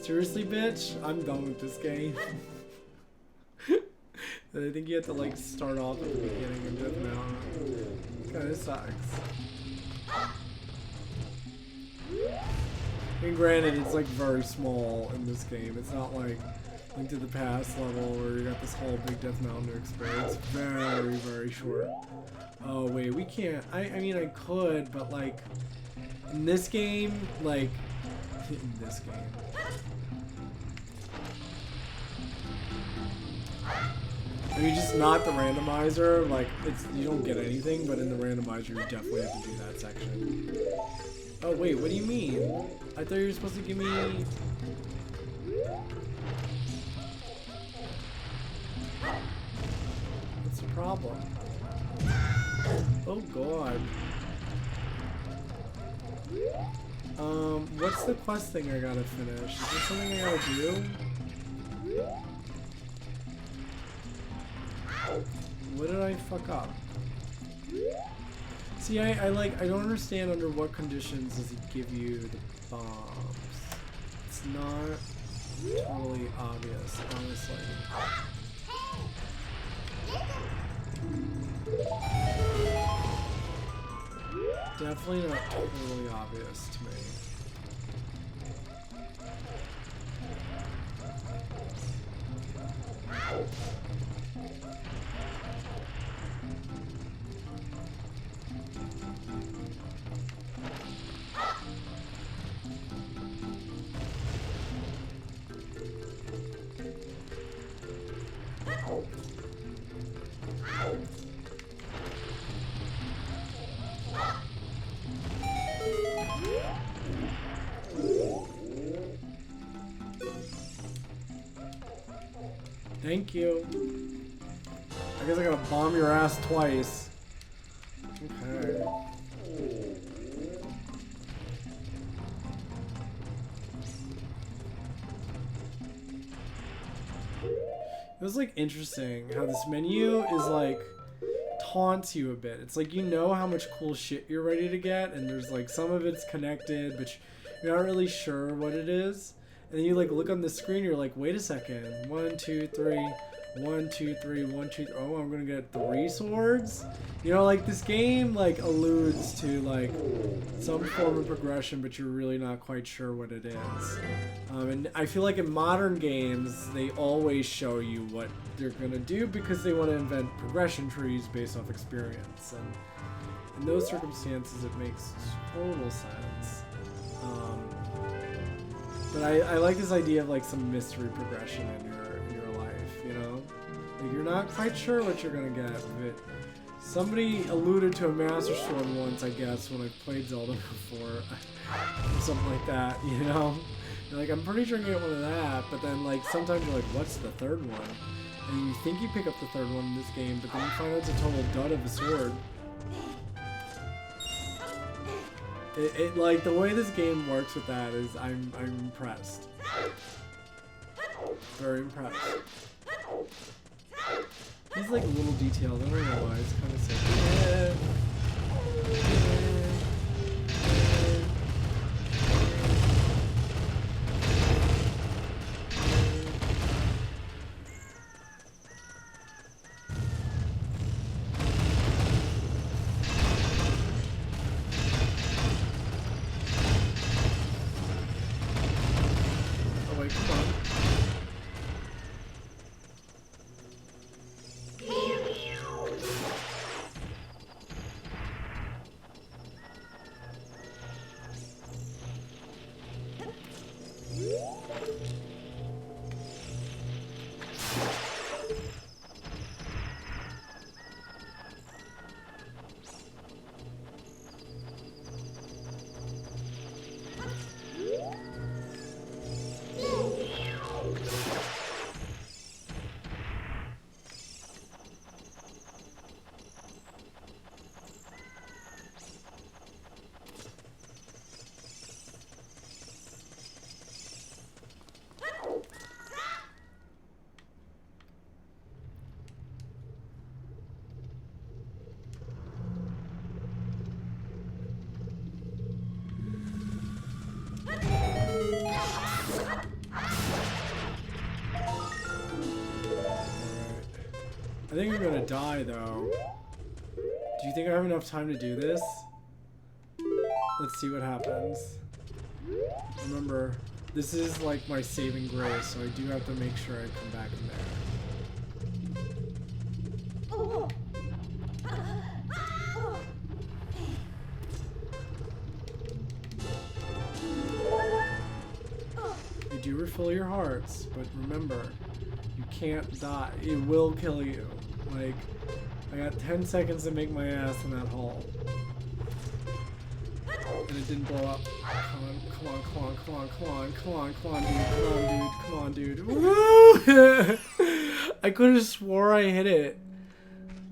A: seriously, bitch? I'm done with this game. I think you have to like start off at the beginning of Death Mountain. Kinda sucks. And granted, it's like very small in this game. It's not like Link to the Past level where you got this whole big Death Mountain to experience. Very, very short. Oh wait, we can't. I mean, I could, but like in this game, like in this game. I mean, just not the randomizer. Like, it's you don't get anything, but in the randomizer, you definitely have to do that section. Oh wait, what do you mean? I thought you were supposed to give me. What's the problem? Oh god. What's the quest thing I gotta finish? Is there something I gotta do? What did I fuck up? See, I don't understand under what conditions does he give you the bombs. It's not totally obvious, honestly. Definitely not totally obvious to me. Thank you. I guess I gotta bomb your ass twice. Okay. It was like interesting how this menu is like taunts you a bit. It's like you know how much cool shit you're ready to get, and there's like some of it's connected, but you're not really sure what it is. And then you like look on the screen, you're like, wait a second, 1, 2, 3, 1, 2, 3, 1, 2, 3. Oh, I'm gonna get 3 swords. You know, like this game like alludes to like some form of progression, but you're really not quite sure what it is. And I feel like in modern games, they always show you what they're gonna do because they want to invent progression trees based off experience. And in those circumstances, it makes total sense. But I like this idea of like some mystery progression in your life, you know? Like you're not quite sure what you're gonna get, but somebody alluded to a Master Sword once, I guess, when I played Zelda before, or something like that, you know? You're like, I'm pretty sure I'm gonna get one of that, but then like sometimes you're like, what's the third one? And you think you pick up the third one in this game, but then you find out it's a total dud of a sword. It like the way this game works with that is I'm impressed. Very impressed. These like little details, I don't know why, it's kind of sick. I think I'm gonna die though. Do you think I have enough time to do this? Let's see what happens. Remember, this is like my saving grace, so I do have to make sure I come back in there. You do refill your hearts, but remember, you can't die. It will kill you. Like, I got 10 seconds to make my ass in that hole. And it didn't blow up. Come on, come on, come on, come on, come on, come on, come on, dude, come on, dude, come on, dude. Woo! I could have swore I hit it.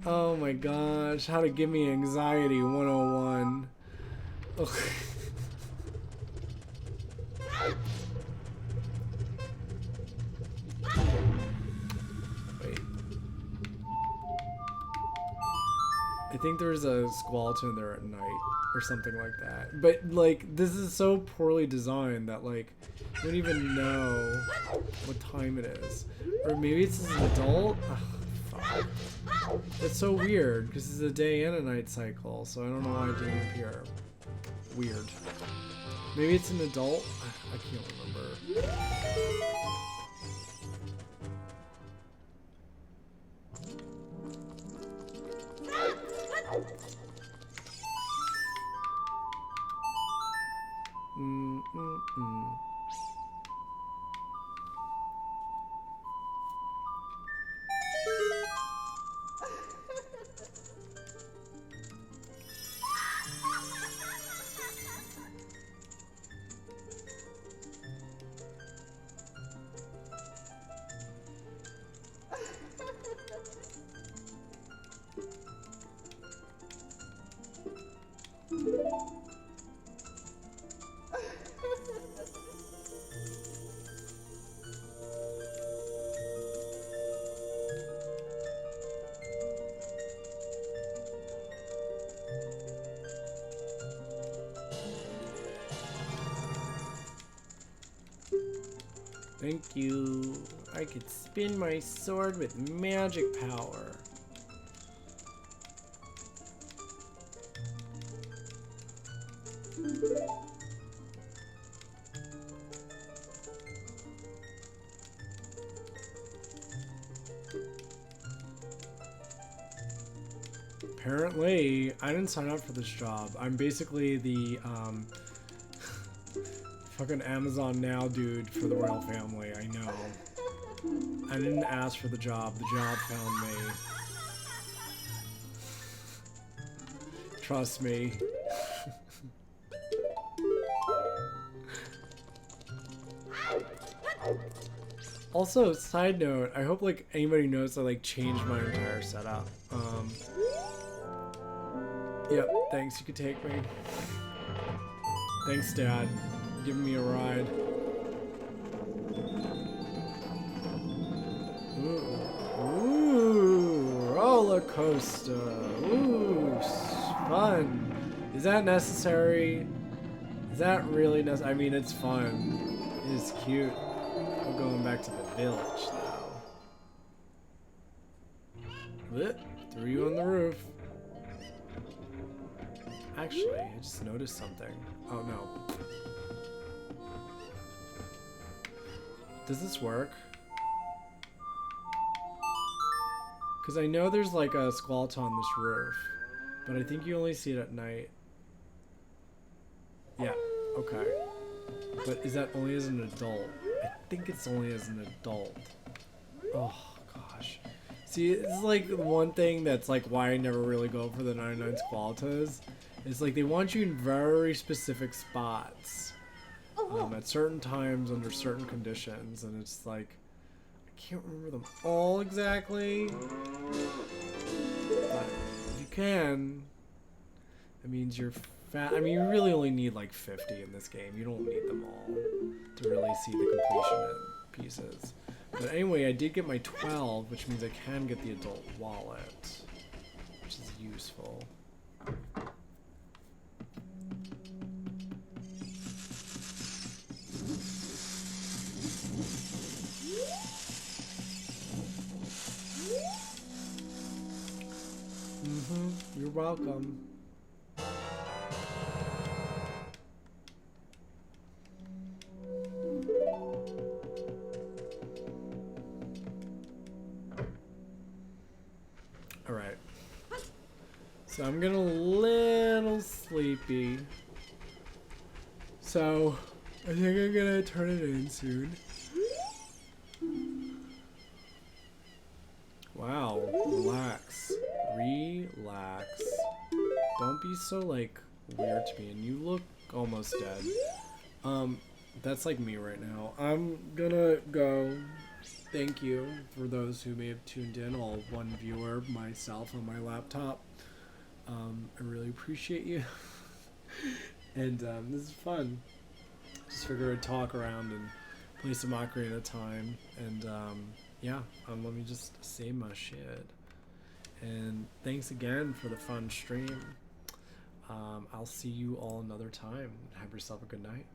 A: Oh my gosh, how to give me anxiety 101. Ugh. Wait. I think there's a skeleton there at night or something like that. But like, this is so poorly designed that like, you don't even know what time it is. Or maybe it's as an adult? Ugh, fuck. That's so weird, because it's a day and a night cycle, so I don't know why it didn't appear. Weird. Maybe it's an adult? I can't remember. Thank you. I could spin my sword with magic power. Apparently, I didn't sign up for this job. I'm basically the, fucking Amazon Now dude for the royal family, I know. I didn't ask for the job found me. Trust me. Also, side note, I hope like anybody knows I like changed my entire setup. Yep, thanks, you could take me. Thanks, Dad. Giving me a ride. Ooh, roller coaster. Ooh, fun. Is that necessary? Is that really necessary? I mean, it's fun. It is cute. I'm going back to the village now. Threw you on the roof. Actually, I just noticed something. Oh no. Does this work? Because I know there's like a skeleton on this roof, but I think you only see it at night. Yeah, okay. But is that only as an adult? I think it's only as an adult. Oh gosh. See, it's like one thing that's like why I never really go for the 99 squalatas. It's like they want you in very specific spots. At certain times under certain conditions, and it's like I can't remember them all exactly, but if you can, it means you're fat. I mean, you really only need like 50 in this game. You don't need them all to really see the completion pieces. But anyway, I did get my 12, which means I can get the adult wallet, which is useful. welcome. Alright. So I'm getting a little sleepy. So I think I'm gonna turn it in soon. Wow, relax. Relax. Don't be so like weird to me, and you look almost dead. That's like me right now. I'm gonna go. Thank you for those who may have tuned in, all one viewer, myself on my laptop. I really appreciate you. And this is fun. Just figure I'd talk around and play some Ocarina of Time. And yeah, let me just say my shit. And thanks again for the fun stream. I'll see you all another time. Have yourself a good night.